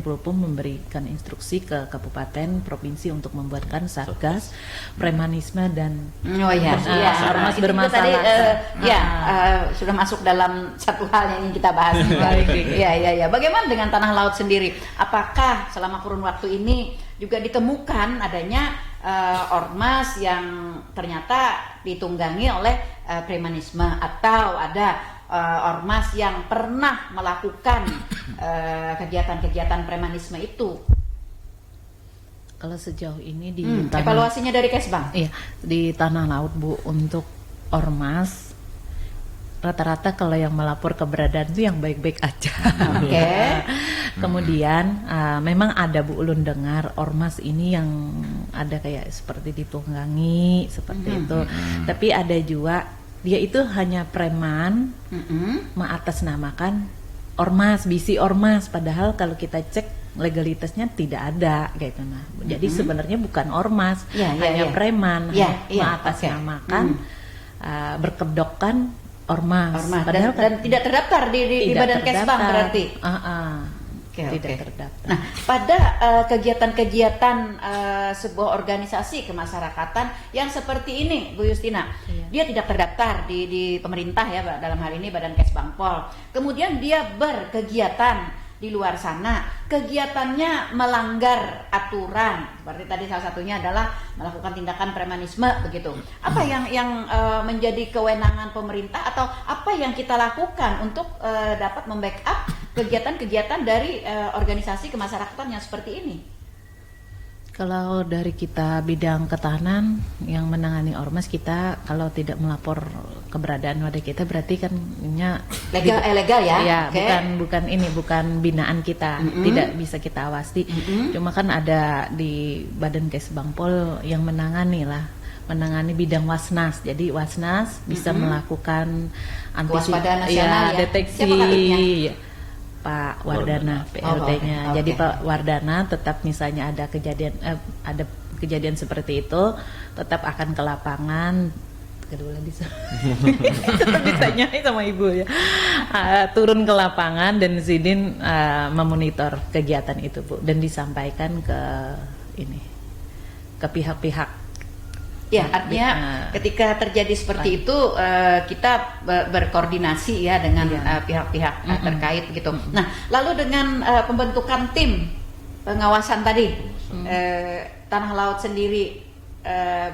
Pulpum memberikan instruksi ke kabupaten provinsi untuk membuatkan satgas premanisme dan ormas bermasalah. Sudah masuk dalam satu hal yang ingin kita bahas. Ya. Bagaimana dengan tanah laut sendiri? Apakah selama kurun waktu ini juga ditemukan adanya ormas yang ternyata ditunggangi oleh premanisme atau ada ormas yang pernah melakukan kegiatan-kegiatan premanisme itu? Kalau sejauh ini di evaluasinya dari Kesbang? Iya, di tanah laut Bu, untuk ormas rata-rata kalau yang melapor keberadaan itu yang baik-baik aja. Oke. Kemudian memang ada Bu ulun dengar ormas ini yang ada kayak seperti ditunggangi seperti itu. Tapi ada juga dia itu hanya preman mengatasnamakan ormas, bisi ormas, padahal kalau kita cek legalitasnya tidak ada gitu. Nah, jadi sebenarnya bukan ormas, hanya preman mengatasnamakan berkedokkan ormas. Padahal dan tidak terdaftar di Badan Kesbang berarti. Tidak terdaftar. Nah, pada kegiatan-kegiatan sebuah organisasi kemasyarakatan yang seperti ini, Bu Justina, dia tidak terdaftar di pemerintah ya, dalam hal ini Badan Kesbangpol. Kemudian dia berkegiatan di luar sana, kegiatannya melanggar aturan, seperti tadi salah satunya adalah melakukan tindakan premanisme begitu. Apa yang menjadi kewenangan pemerintah atau apa yang kita lakukan untuk dapat membackup kegiatan-kegiatan dari organisasi kemasyarakatan yang seperti ini? Kalau dari kita bidang ketahanan yang menangani ormas, kita kalau tidak melapor keberadaan wadah kita berarti kan legal ya? Ya, bukan binaan kita, tidak bisa kita awasi. Cuma kan ada di Badan Kesbangpol yang menangani bidang Wasnas. Jadi Wasnas bisa melakukan kewaspadaan nasional deteksi. Pak Wardana PLT-nya. Jadi Pak Wardana tetap misalnya ada kejadian ada kejadian seperti itu tetap akan ke lapangan. Kedua bisa ditanyai sama ibu ya, turun ke lapangan dan Zidin memonitor kegiatan itu Bu, dan disampaikan ke pihak-pihak. Ya, artinya ketika terjadi seperti itu kita berkoordinasi ya dengan pihak-pihak terkait gitu. Nah, lalu dengan pembentukan tim pengawasan tadi, Tanah Laut sendiri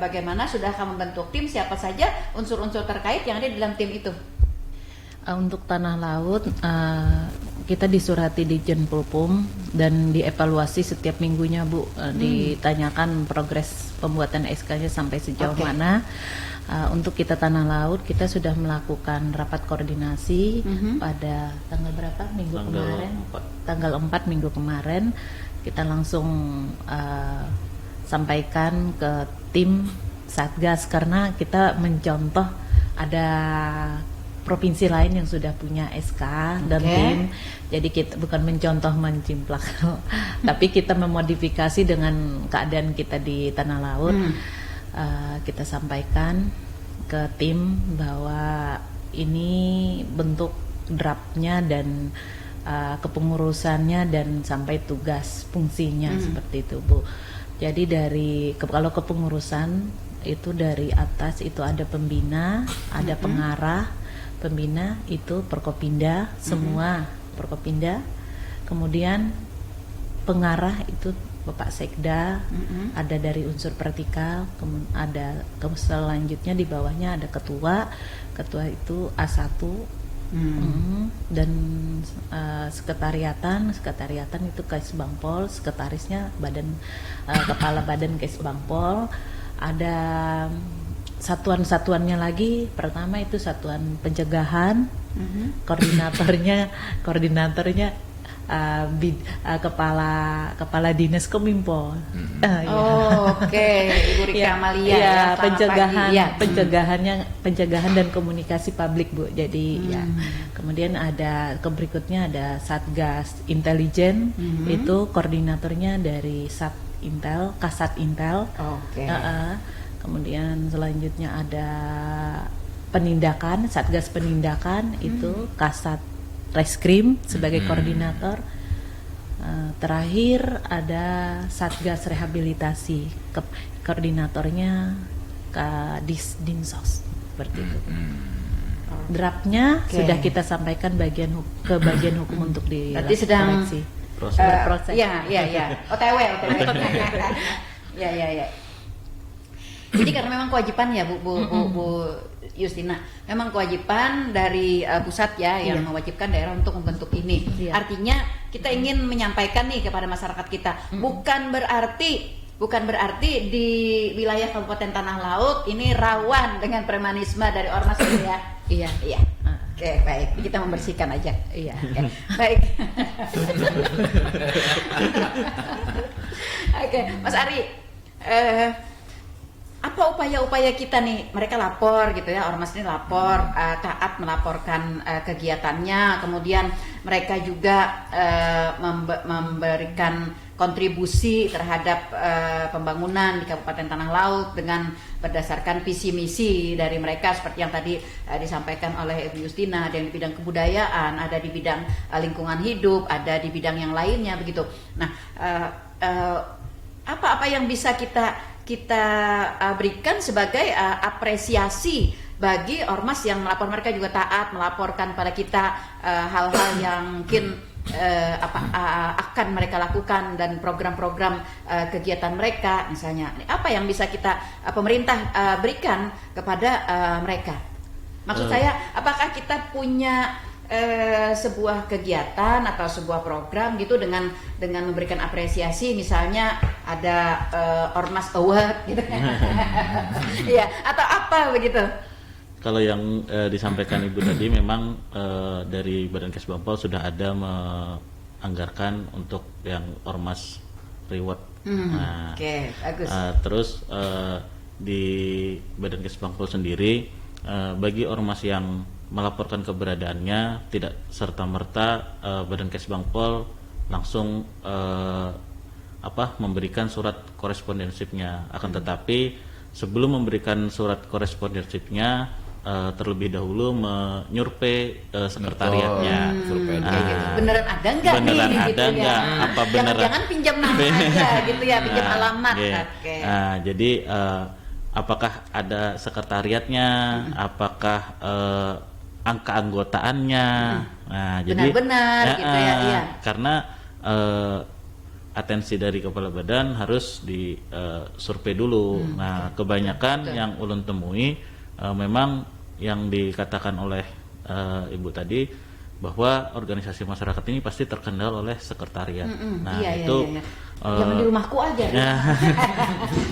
bagaimana, sudahkah membentuk tim, siapa saja unsur-unsur terkait yang ada di dalam tim itu? Untuk Tanah Laut kita disurati di Jenpulpum dan dievaluasi setiap minggunya Bu, ditanyakan progres pembuatan SK-nya sampai sejauh mana. Untuk kita Tanah Laut kita sudah melakukan rapat koordinasi pada tanggal berapa minggu kemarin? Tanggal 4 minggu kemarin kita langsung sampaikan ke tim Satgas, karena kita mencontoh ada provinsi lain yang sudah punya SK dan tim. Jadi kita bukan mencontoh mencimplak, tapi kita memodifikasi dengan keadaan kita di Tanah Laut. Kita sampaikan ke tim bahwa ini bentuk draftnya dan kepengurusannya dan sampai tugas fungsinya seperti itu Bu. Jadi kalau kepengurusan itu dari atas itu ada pembina, ada pengarah. Pembina itu Prokopinda, semua Prokopinda. Kemudian pengarah itu Bapak Sekda, ada dari unsur vertikal, ada selanjutnya di bawahnya ada ketua itu A1. Dan sekretariatan itu Kesbangpol, sekretarisnya kepala badan Kesbangpol. Ada satuan-satuannya lagi, pertama itu satuan pencegahan, koordinatornya kepala dinas Kominfo. Oke, Ibu Rika Amalia ya, pencegahan dan komunikasi publik Bu. Jadi kemudian berikutnya ada Satgas Intelijen, itu koordinatornya dari Satintel, Kasat Intel. Kemudian selanjutnya ada penindakan, Satgas Penindakan, itu Kasat Reskrim sebagai koordinator. Terakhir ada Satgas Rehabilitasi, koordinatornya Dinsos, seperti itu. Draftnya sudah kita sampaikan ke bagian hukum untuk dikoreksi. Berproses. OTW. Ya. Jadi karena memang kewajiban ya Bu Justina, memang kewajiban dari pusat ya yang mewajibkan daerah untuk membentuk ini. Artinya kita ingin menyampaikan nih kepada masyarakat kita, bukan berarti di wilayah Kabupaten Tanah Laut ini rawan dengan premanisme dari ormas itu ya. Iya. Oke, baik. Kita membersihkan aja. Iya. Baik. Oke, Mas Ari. Apa upaya-upaya kita nih? Mereka lapor gitu ya, ormas ini lapor, taat melaporkan kegiatannya, kemudian mereka juga memberikan kontribusi terhadap pembangunan di Kabupaten Tanah Laut dengan berdasarkan visi misi dari mereka seperti yang tadi disampaikan oleh Ibu Justina, ada yang di bidang kebudayaan, ada di bidang lingkungan hidup, ada di bidang yang lainnya begitu. Nah, apa yang bisa kita berikan sebagai apresiasi bagi ormas yang melapor, mereka juga taat melaporkan pada kita hal-hal yang mungkin akan mereka lakukan dan program-program kegiatan mereka misalnya. Apa yang bisa kita pemerintah berikan kepada mereka? Maksud saya, apakah kita punya sebuah kegiatan atau sebuah program gitu dengan memberikan apresiasi, misalnya ada Ormas Award gitu ya, atau apa begitu? Kalau yang disampaikan Ibu tadi memang dari Badan Kesbangpol sudah ada menganggarkan untuk yang Ormas Reward. Oke, bagus. Terus di Badan Kesbangpol sendiri bagi ormas yang melaporkan keberadaannya tidak serta-merta Badan Kesbangpol langsung memberikan surat korespondensifnya. Akan tetapi sebelum memberikan surat korespondensifnya terlebih dahulu menyurvei sekretariatnya. Beneran ada nggak nih? Beneran gitu ada ya. nggak? Apa beneran? Jangan pinjam nama aja gitu ya, pinjam alamat. Iya. Oke. Jadi apakah ada sekretariatnya? Apakah angka anggotaannya? Nah, jadi Benar-benar gitu ya, iya. Karena atensi dari kepala badan harus di survei dulu. Nah, kebanyakan yang ulun temui memang yang dikatakan oleh Ibu tadi bahwa organisasi masyarakat ini pasti terkendal oleh sekretariat. Nah, iya, itu iya. Jangan di rumahku aja. Ya.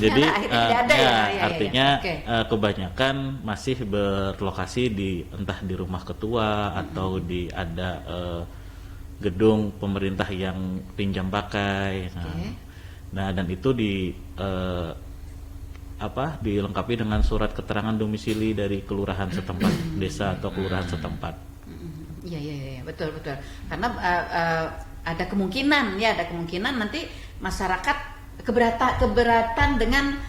Jadi Tidak ada ya. artinya Oke. kebanyakan masih berlokasi di entah di rumah ketua atau di ada gedung pemerintah yang pinjam pakai. Nah, dan itu dilengkapi dengan surat keterangan domisili dari kelurahan setempat, desa atau kelurahan setempat. Iya, betul. Karena ada kemungkinan nanti masyarakat keberatan dengan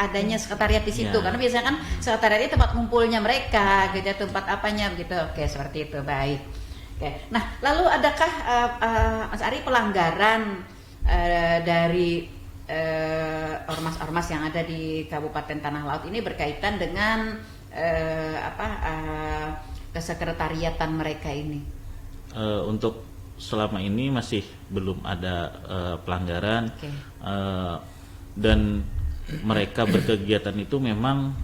adanya sekretariat di situ, karena biasanya kan sekretariat itu tempat kumpulnya mereka, gitu, tempat apanya begitu. Oke, seperti itu, baik. Oke, nah lalu adakah Mas Ari pelanggaran dari ormas-ormas yang ada di Kabupaten Tanah Laut ini berkaitan dengan kesekretariatan mereka ini? Untuk selama ini masih belum ada pelanggaran. Dan mereka berkegiatan itu memang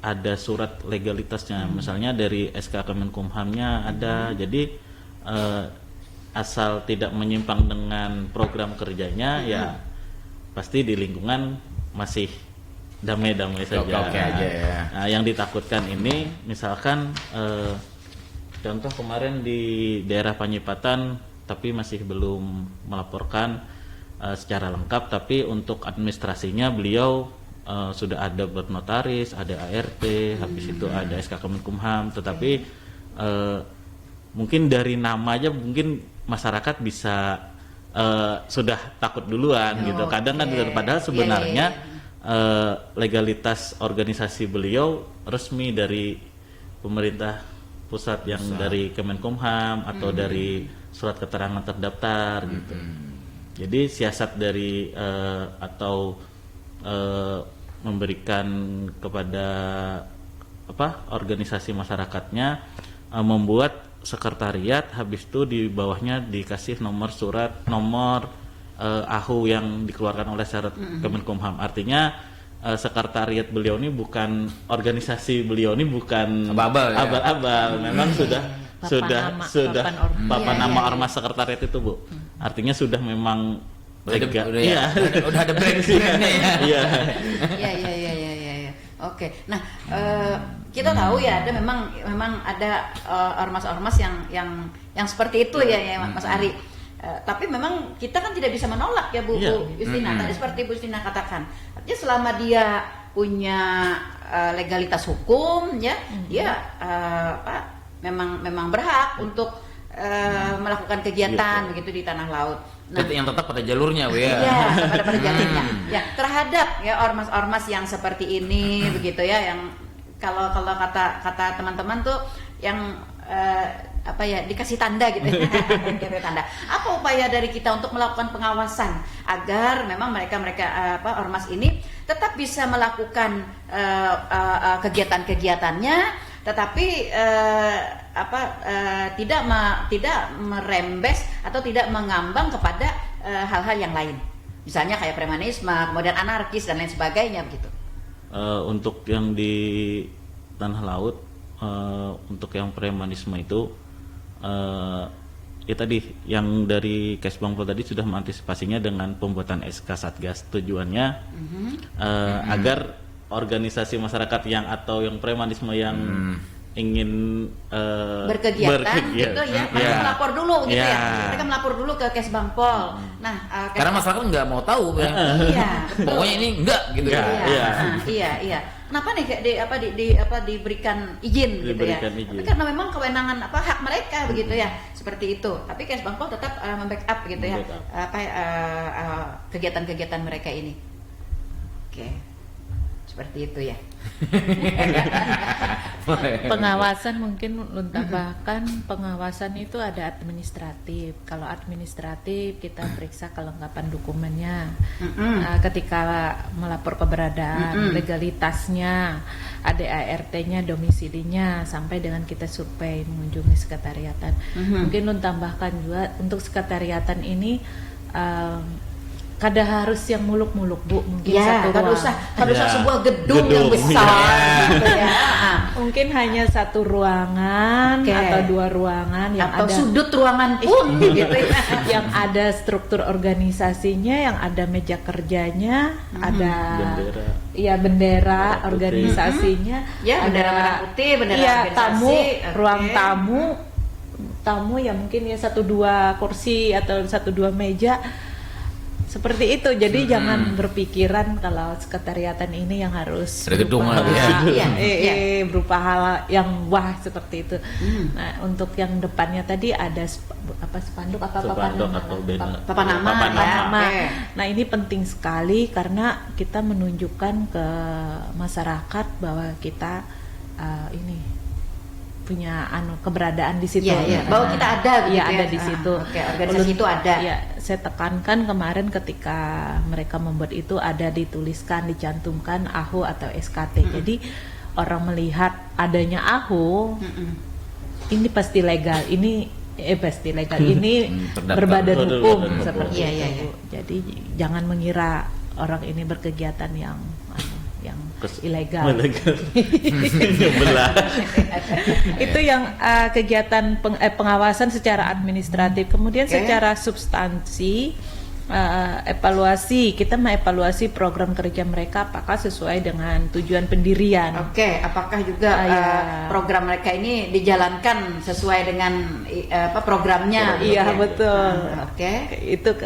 ada surat legalitasnya, misalnya dari SK Kemenkumhamnya ada. Jadi asal tidak menyimpang dengan program kerjanya, ya pasti di lingkungan masih damai-damai saja. Oke aja ya. Nah, yang ditakutkan ini misalkan contoh kemarin di daerah Panyipatan tapi masih belum melaporkan secara lengkap, tapi untuk administrasinya beliau sudah ada bernotaris, ada ART, habis itu ada SK Kemenkumham, tetapi mungkin dari nama aja mungkin masyarakat bisa sudah takut duluan gitu. Kadang kan padahal sebenarnya legalitas organisasi beliau resmi dari pemerintah pusat yang dari Kemenkumham atau dari surat keterangan terdaftar gitu. Jadi siasat dari atau memberikan kepada organisasi masyarakatnya membuat sekretariat, habis itu di bawahnya dikasih nomor surat, nomor AHU yang dikeluarkan oleh syarat Kemenkumham. Artinya sekretariat beliau ini bukan, organisasi beliau ini bukan abal-abal, memang sudah papan nama ormas sekretariat itu, Bu. Artinya sudah memang legal. Udah ada brandnya ya. Iya. Oke. Nah, kita tahu ya ada memang ada ormas-ormas yang seperti itu ya Mas Ari. Tapi memang kita kan tidak bisa menolak ya Bu Justina. Tadi seperti Bu Justina katakan, artinya selama dia punya legalitas hukum ya, dia memang berhak untuk melakukan kegiatan begitu di tanah laut. Nah, yang tetap pada jalurnya, Bu ya. Iya, pada jalurnya. Ya, terhadap ya ormas-ormas yang seperti ini begitu ya, yang kalau kata teman-teman tuh yang dikasih tanda gitu ya. Tanda. Apa upaya dari kita untuk melakukan pengawasan agar memang mereka ormas ini tetap bisa melakukan kegiatan-kegiatannya, tetapi tidak merembes atau tidak mengambang kepada hal-hal yang lain, misalnya kayak premanisme, kemudian anarkis dan lain sebagainya begitu. Untuk yang di tanah laut, untuk yang premanisme itu ya tadi yang dari Kesbangpol tadi sudah mengantisipasinya dengan pembuatan SK Satgas. Tujuannya agar organisasi masyarakat yang atau yang premanisme yang ingin berkegiatan gitu ya, mereka melapor dulu gitu Ya. ya. Mereka melapor dulu ke Kesbangpol. Nah, Karena masyarakat nggak mau tahu, ya. iya, betul. Pokoknya ini enggak gitu. Iya. Iya, iya. Kenapa nih diberikan izin gitu ya? Diberikan izin. Tapi karena memang kewenangan hak mereka begitu ya, seperti itu. Tapi Kesbangpol tetap membackup gitu ya, kegiatan-kegiatan mereka ini. Oke, seperti itu ya. Pengawasan mungkin ulun tambahkan, pengawasan itu ada administratif. Kalau administratif kita periksa kelengkapan dokumennya, ketika melapor keberadaan, legalitasnya, ADART-nya, domisilinya, sampai dengan kita survei mengunjungi sekretariatan. Mungkin ulun tambahkan juga untuk sekretariatan ini kada harus yang muluk-muluk, Bu, mungkin satu ruang. Kada usah sebuah gedung yang besar gitu ya. Mungkin hanya satu ruangan atau dua ruangan yang atau ada sudut ruangan pun gitu ya. yang ada struktur organisasinya, yang ada meja kerjanya, ada bendera putih. organisasinya, Ya, bendera ada merah putih, bendera organisasi, tamu, oke. ruang tamu ya mungkin ya 1-2 kursi atau 1-2 meja. Seperti itu, jadi jangan berpikiran kalau sekretariatan ini yang harus Ada gedung lah, berupa hal yang wah seperti itu. Nah, untuk yang depannya tadi ada spanduk atau banner. Papan nama. Oke. Nah, ini penting sekali karena kita menunjukkan ke masyarakat bahwa kita ini punya keberadaan di situ. Bahwa kita ada begitu ya. Ada di situ. Organisasi itu ada. Ya, saya tekankan kemarin ketika mereka membuat itu ada dituliskan, dicantumkan AHO atau SKT. Jadi orang melihat adanya AHO, ini pasti legal. Ini berbadan hukum seperti itu. Jadi jangan mengira orang ini berkegiatan yang ilegal. Itu yang kegiatan pengawasan secara administratif. Kemudian secara substansi, evaluasi, kita mengevaluasi program kerja mereka apakah sesuai dengan tujuan pendirian. Oke, apakah juga program mereka ini dijalankan sesuai dengan programnya? Iya, betul. Oke. Itu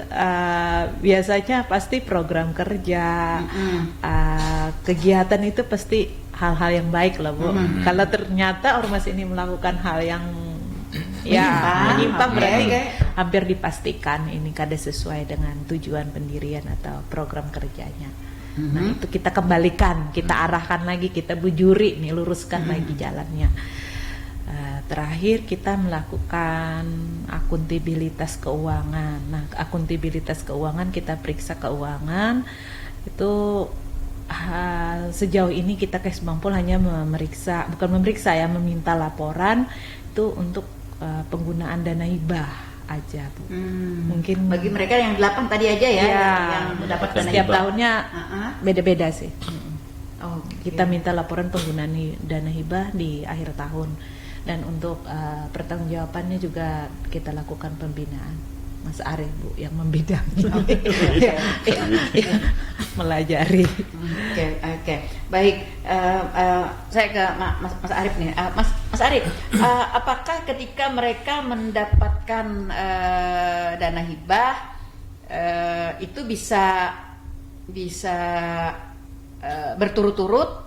biasanya pasti program kerja, kegiatan itu pasti hal-hal yang baik loh, Bu. Kalau ternyata ormas ini melakukan hal yang menyimpang, berarti hampir dipastikan ini kada sesuai dengan tujuan pendirian atau program kerjanya. Nah, itu kita kembalikan, kita arahkan lagi, kita bujuri nih, luruskan lagi jalannya. Terakhir kita melakukan akuntabilitas keuangan. Nah, akuntabilitas keuangan kita periksa keuangan itu sejauh ini kita Kesbangpol hanya meminta laporan itu untuk penggunaan dana hibah aja, Bu. Mungkin bagi mereka yang 8 tadi aja ya, yang mendapat dana setiap hibah. tahunnya beda-beda sih. Kita Okay. minta laporan penggunaan dana hibah di akhir tahun, dan untuk pertanggungjawabannya juga kita lakukan pembinaan. Mas Arif, Bu, yang membidangi, melajari. Oke. Baik, saya ke Mas Arif nih. Mas Arif, apakah ketika mereka mendapatkan dana hibah itu bisa berturut-turut?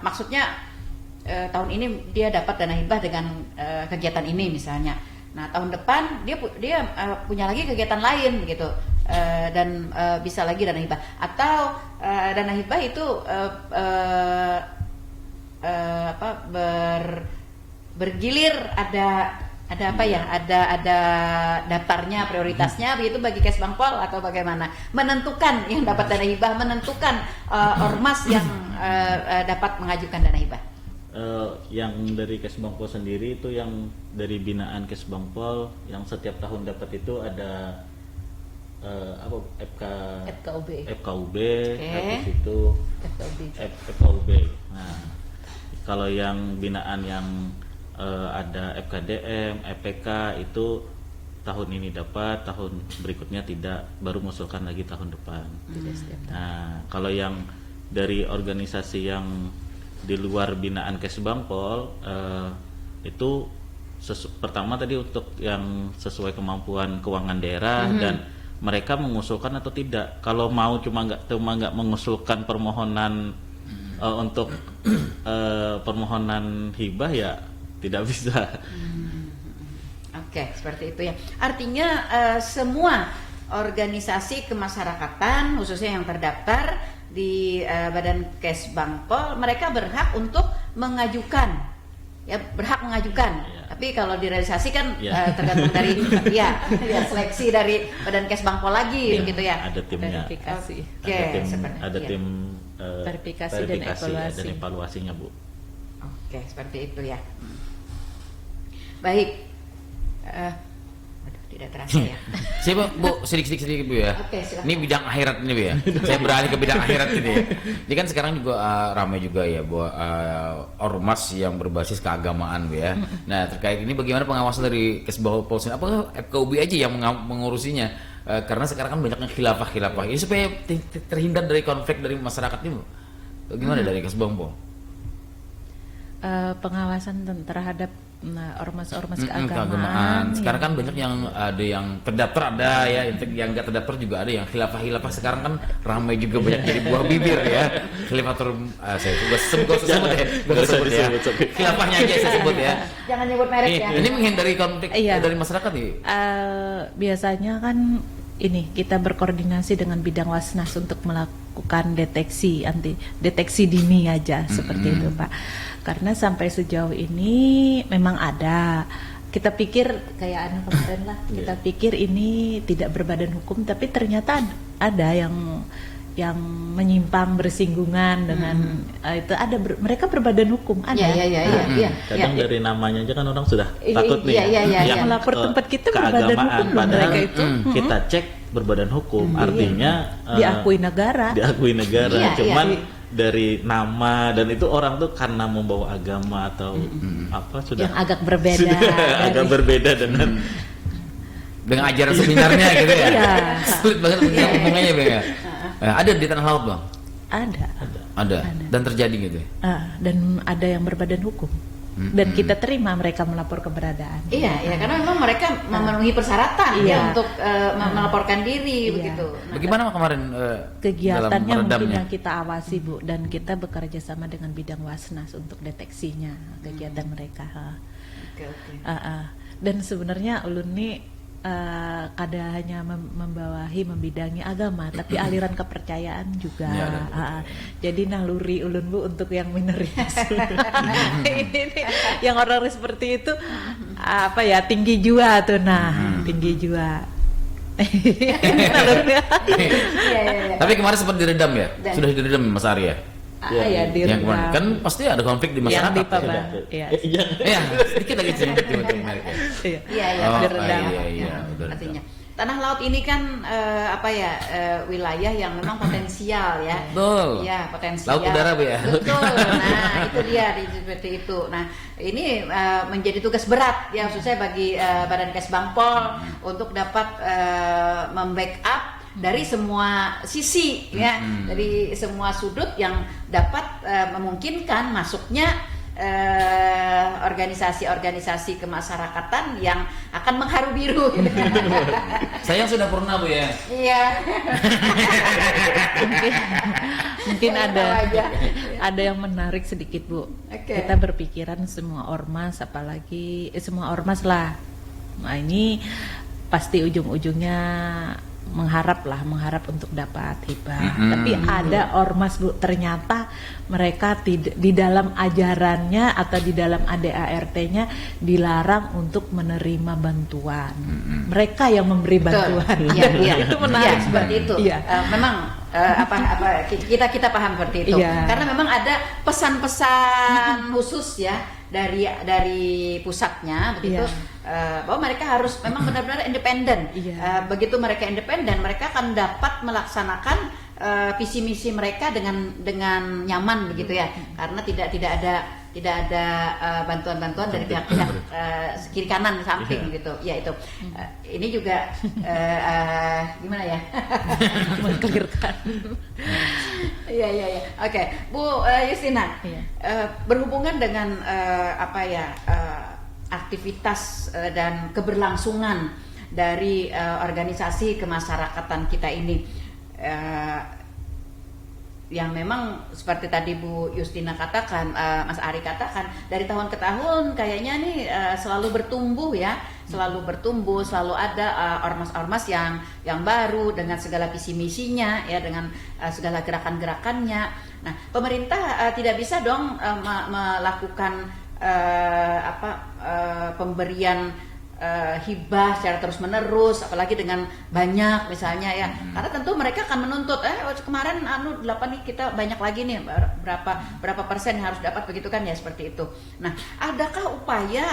Maksudnya tahun ini dia dapat dana hibah dengan kegiatan ini misalnya. Nah, tahun depan dia punya lagi kegiatan lain begitu, dan bisa lagi dana hibah, atau dana hibah itu bergilir, ada daftarnya, prioritasnya begitu bagi Kesbangpol, atau bagaimana menentukan yang dapat dana hibah, menentukan ormas yang dapat mengajukan dana hibah? Yang dari Kesbangpol sendiri itu, yang dari binaan Kesbangpol yang setiap tahun dapat itu ada FKUB, habis itu FKUB. Nah, kalau yang binaan yang ada FKDM, FPK itu tahun ini dapat, tahun berikutnya tidak, baru mengusulkan lagi tahun depan. Nah, kalau yang dari organisasi yang di luar binaan Kesbangpol itu pertama tadi untuk yang sesuai kemampuan keuangan daerah dan mereka mengusulkan atau tidak. Kalau mau cuma nggak mengusulkan permohonan untuk permohonan hibah ya tidak bisa. Oke, seperti itu ya. Artinya semua organisasi kemasyarakatan khususnya yang terdaftar di Badan Kesbangpol mereka berhak untuk mengajukan, ya berhak mengajukan. Ya. Tapi kalau direalisasi kan Ya. tergantung dari ya seleksi dari Badan Kesbangpol lagi begitu ya. Ada timnya. Verifikasi. Oke, ada seperti tim Verifikasi dan evaluasi. dan evaluasinya, Bu. Oke, seperti itu ya. Baik. Aduh, tidak terasa ya. Siapa Bu, sedikit Bu ya. Oke, silakan. Ini bidang akhirat ini Bu ya. Saya beralih ke bidang akhirat ini ya. Ini kan sekarang juga ramai juga ya bahwa ormas yang berbasis keagamaan Bu ya. Nah, terkait ini bagaimana pengawasan dari Kesbangpol sendiri? Apakah FKUB aja yang mengurusinya? Karena sekarang kan banyaknya khilafah. Ini supaya terhindar dari konflik dari masyarakat ini Bu. Bagaimana dari Kesbangpol? Pengawasan terhadap ormas-ormas keagamaan. Sekarang kan banyak yang ada yang terdaftar ada ya, yang nggak terdaftar juga ada yang khilafah sekarang kan ramai juga banyak jadi buah bibir ya. Khilafatul saya juga sebut ya. Khilafahnya aja saya sebut ya. Jangan nyebut merek ya. Ini menghindari konflik Iya. dari masyarakat nih. Biasanya kan ini kita berkoordinasi dengan bidang Wasnas untuk melakukan deteksi dini aja seperti itu Pak. Karena sampai sejauh ini memang ada. Kita pikir kayak kemarin lah. Kita pikir ini tidak berbadan hukum, tapi ternyata ada yang menyimpang bersinggungan dengan itu ada mereka berbadan hukum ada. Iya. Kadang dari namanya aja kan orang sudah Iya, takut nih. iya. Melapor tempat kita berbadan keagamaan, hukum loh padahal mereka itu. kita cek berbadan hukum, artinya Diakui negara. Diakui negara. Iya, Cuman iya. dari nama dan itu orang tuh karena membawa agama atau apa sudah Yang agak berbeda agak dari- berbeda dengan Dengan ajaran seminarnya gitu ya. Iya. Sulit banget ngomongnya Bang ya. Ada di tanah laut Bang. ada. Dan terjadi gitu ya. Dan ada yang berbadan hukum. Dan kita terima mereka melapor keberadaan. Iya, karena memang mereka memenuhi persyaratan Iya. ya untuk melaporkan diri Iya. begitu. Nah, Bagaimana kemarin Kegiatannya dalam mungkin meredamnya? yang kita awasi Bu, dan kita bekerja sama dengan bidang Wasnas untuk deteksinya kegiatan mereka. oke. Dan sebenarnya Ulun nih kada hanya membidangi agama, tapi aliran kepercayaan juga. Ya, ada Jadi naluri Ulun Bu untuk yang minoritas. Ini yang orang seperti itu apa ya, tinggi jua tuh tinggi jua. Nalurinya. Iya. Tapi kemarin sempat diredam ya? Dan- Sudah diredam Mas Arya? Ya, Yang kemarin kan pasti ada konflik di yang masyarakat. di Paba. Iya. Iya, sedikit lagi sedikit mereka. Iya. Iya, Oh, diredam. iya, udah Artinya tanah laut ini kan wilayah yang memang potensial ya. Betul. Iya, potensial. Laut udara, Bu ya? Betul. Nah, itu dia seperti itu. Nah, ini menjadi tugas berat ya khususnya bagi Badan Kesbangpol untuk dapat membackup dari semua sisi ya, dari semua sudut yang dapat memungkinkan masuknya organisasi-organisasi kemasyarakatan yang akan mengharu biru gitu. Saya sudah purna Bu ya. Iya. Mungkin Tahu aja. ada yang menarik sedikit Bu. Oke. Kita berpikiran semua ormas, apalagi semua ormas lah. Nah ini pasti ujung-ujungnya mengharap untuk dapat hibah. Tapi ada ormas Bu, ternyata mereka di dalam ajarannya atau di dalam ADART-nya dilarang untuk menerima bantuan. Mereka yang memberi bantuan. Iya. Itu menarik Iya, seperti itu. Iya. Memang kita paham seperti itu. Iya. Karena memang ada pesan-pesan khusus ya dari pusatnya begitu. Iya. Bahwa mereka harus memang benar-benar independen. Iya. Begitu mereka independen, mereka akan dapat melaksanakan visi misi mereka dengan nyaman begitu ya. Karena tidak ada bantuan-bantuan dari pihak-pihak kiri kanan samping gitu. Ya itu. Ini juga gimana ya? Mengkelirkan. Iya. Oke, Bu Justina. Iya. Berhubungan dengan aktivitas dan keberlangsungan dari organisasi kemasyarakatan kita ini, yang memang seperti tadi Bu Justina katakan, Mas Ari katakan, dari tahun ke tahun kayaknya nih selalu bertumbuh, selalu ada ormas-ormas yang baru dengan segala visi misinya, ya, dengan segala gerakan-gerakannya. Nah, pemerintah tidak bisa dong melakukan pemberian hibah secara terus menerus, apalagi dengan banyak misalnya, ya, karena tentu mereka akan menuntut kemarin 8 nih, kita banyak lagi nih, berapa persen yang harus dapat, begitu kan, ya, seperti itu. Nah, adakah upaya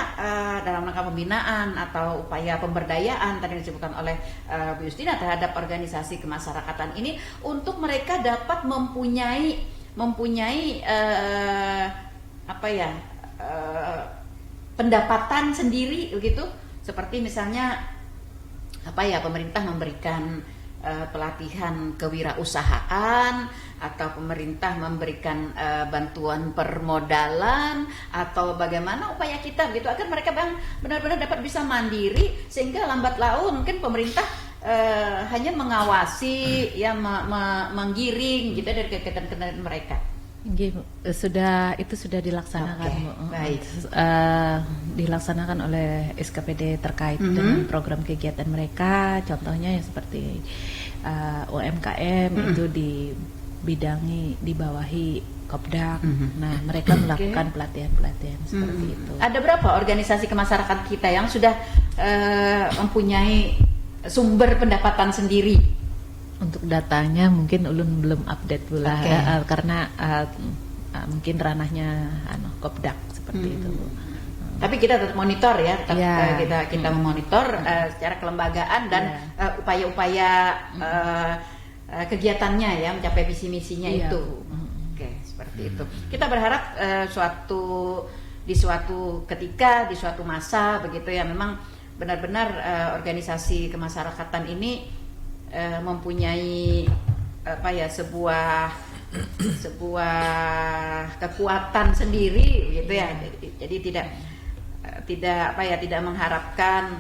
dalam rangka pembinaan atau upaya pemberdayaan tadi yang disebutkan oleh Bu Justina terhadap organisasi kemasyarakatan ini untuk mereka dapat mempunyai pendapatan sendiri, begitu? Seperti misalnya pemerintah memberikan pelatihan kewirausahaan, atau pemerintah memberikan bantuan permodalan, atau bagaimana upaya kita begitu agar mereka benar-benar dapat bisa mandiri, sehingga lambat laun mungkin pemerintah hanya mengawasi, ya, menggiring gitu dari kegiatan-kegiatan mereka. Itu sudah dilaksanakan, Bu. Baik. Dilaksanakan oleh SKPD terkait dengan program kegiatan mereka. Contohnya yang seperti UMKM itu dibawahi Kopdak. Nah, mereka melakukan pelatihan-pelatihan seperti itu. Ada berapa organisasi kemasyarakatan kita yang sudah mempunyai sumber pendapatan sendiri? Untuk datanya mungkin ulun belum update pula, karena mungkin ranahnya Kopdak seperti itu, Bu. Tapi kita tetap monitor, ya, kita memonitor secara kelembagaan dan upaya-upaya kegiatannya, ya, mencapai visi misinya itu. Oke, seperti itu. Kita berharap di suatu ketika, di suatu masa begitu, ya, memang benar-benar organisasi kemasyarakatan ini mempunyai sebuah kekuatan sendiri, gitu, ya. Jadi tidak mengharapkan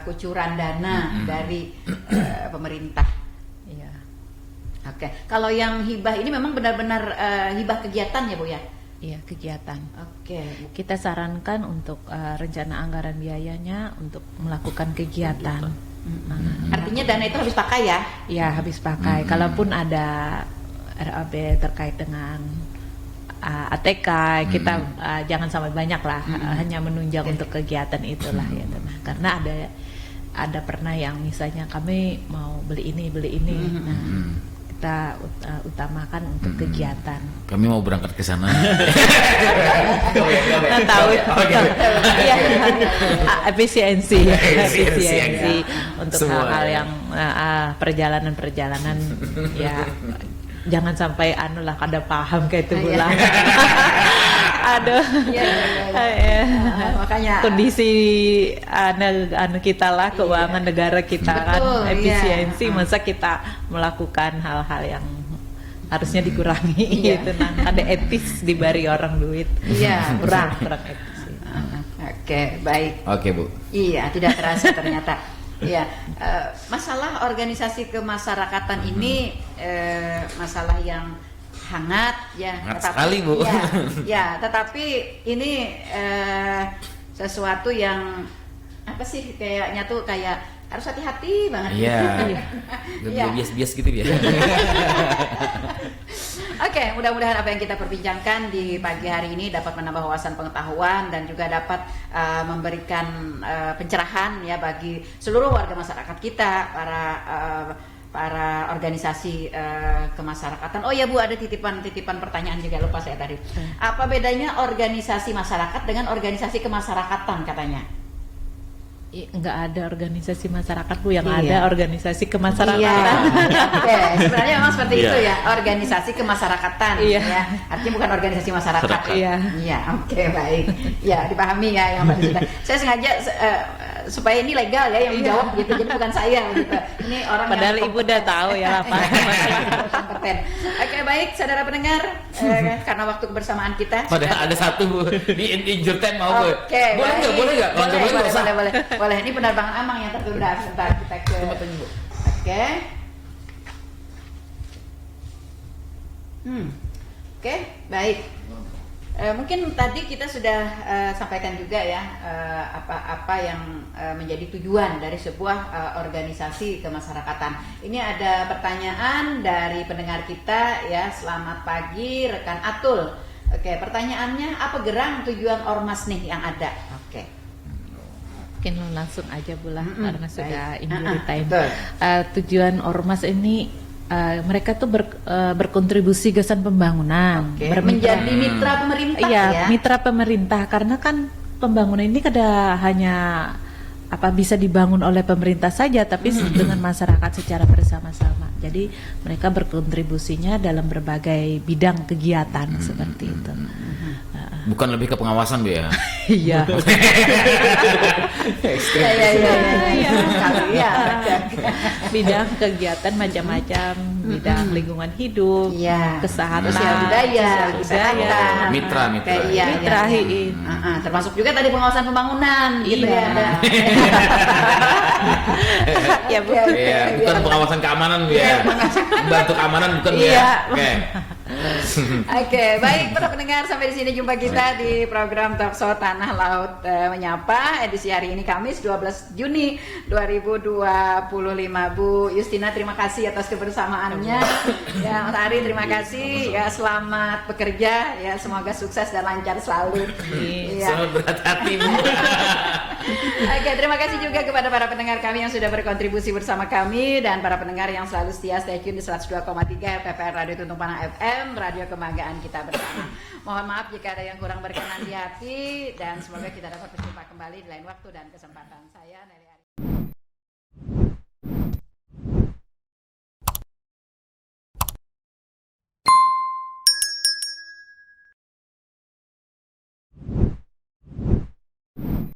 kucuran dana dari pemerintah. Iya. Oke. Kalau yang hibah ini memang benar-benar hibah kegiatan, ya, Bu, ya? Iya, kegiatan. Oke. Kita sarankan untuk rencana anggaran biayanya untuk melakukan kegiatan. Artinya dana itu habis pakai, ya? Ya, habis pakai. Kalaupun ada RAB terkait dengan ATK, kita jangan sampai banyak lah, hanya menunjang untuk kegiatan itulah, ya. Karena ada pernah yang misalnya kami mau beli ini, nah, kita utamakan untuk kegiatan. Kami mau berangkat ke sana. Nah, tahu ya, efisiensi untuk hal-hal yang perjalanan ya, jangan sampai kada paham kayak itu pula. Aduh. Makanya kondisi kita lah, keuangan negara kita, kan efisiensi, masa kita melakukan hal-hal yang harusnya dikurangi, gitu. Nah, ada etis diberi orang duit. Iya, kurang etis. Oke, baik. Oke, Bu. Iya, tidak terasa ternyata. Iya, masalah organisasi kemasyarakatan ini masalah yang hangat, ya. Hangat sekali, Bu. Ya, tetapi ini sesuatu yang kayaknya tuh kayak harus hati-hati banget. Iya. Iya. Bias-bias gitu, ya. Oke, mudah-mudahan apa yang kita perbincangkan di pagi hari ini dapat menambah wawasan pengetahuan dan juga dapat memberikan pencerahan, ya, bagi seluruh warga masyarakat kita, para organisasi kemasyarakatan. Oh ya, Bu, ada titipan pertanyaan juga, lupa saya tadi. Apa bedanya organisasi masyarakat dengan organisasi kemasyarakatan, katanya? Nggak ada organisasi masyarakat, Bu, yang ada organisasi kemasyarakatan. Iya. Oke, sebenarnya memang seperti itu, ya, organisasi kemasyarakatan, ya. Artinya bukan organisasi masyarakat. Iya. Iya, oke, baik. Ya, dipahami, ya, yang Mbak Justina. Saya sengaja supaya ini legal ya yang menjawab gitu, jadi bukan saya gitu. Ini orang Padahal yang ibu udah tahu ya lapangan. kompeten. Oke, baik saudara pendengar, karena waktu kebersamaan kita. Padahal ada satu Bu di injure time mau Bu. Oke, Boleh nggak? Boleh nggak? Kalau nggak boleh nggak usah. boleh. Ini penerbangan Amang yang tertunda. Sebentar kita ke. Oke. Oke, baik. Mungkin tadi kita sudah sampaikan juga ya apa yang menjadi tujuan dari sebuah organisasi kemasyarakatan. Ini ada pertanyaan dari pendengar kita ya. Selamat pagi rekan Atul. Oke, pertanyaannya apa gerang tujuan ormas nih yang ada? Oke. Mungkin langsung aja bulah karena sudah Baik. injury time. Betul. Tujuan ormas ini mereka tuh berkontribusi gagasan pembangunan, Oke, menjadi mitra pemerintah ya, ya. mitra pemerintah karena kan pembangunan ini kada hanya bisa dibangun oleh pemerintah saja, tapi dengan masyarakat secara bersama-sama. Jadi mereka berkontribusinya dalam berbagai bidang kegiatan seperti itu. Bukan lebih ke pengawasan Bu ya. Iya. Iya. Bidang kegiatan macam-macam, bidang lingkungan hidup, Iya. kesehatan, Sosial budaya, kesehatan, Mitra. Iya, mitra, termasuk juga tadi pengawasan pembangunan gitu Iya. ya. Ada. Ya Bu. Iya, bukan pengawasan keamanan Bu ya. Bantu keamanan bukan Bu ya. Iya. Oke. Oke, baik para pendengar, sampai di sini jumpa kita di program Talkshow Tanah Laut Menyapa edisi hari ini Kamis 12 Juni 2025. Bu Justina, terima kasih atas kebersamaannya. Ya, Mas Ari, terima kasih. Ya, selamat bekerja. Ya, semoga sukses dan lancar selalu. Iya. Selamat berat hati Bu. Oke, terima kasih juga kepada para pendengar kami yang sudah berkontribusi bersama kami dan para pendengar yang selalu setia stay tune di 102,3 RPPR Radio Tuntung Panang FM, radio kebanggaan kita bersama. Mohon maaf jika ada yang kurang berkenan di hati dan semoga kita dapat berjumpa kembali di lain waktu dan kesempatan. Saya Nelly Ari.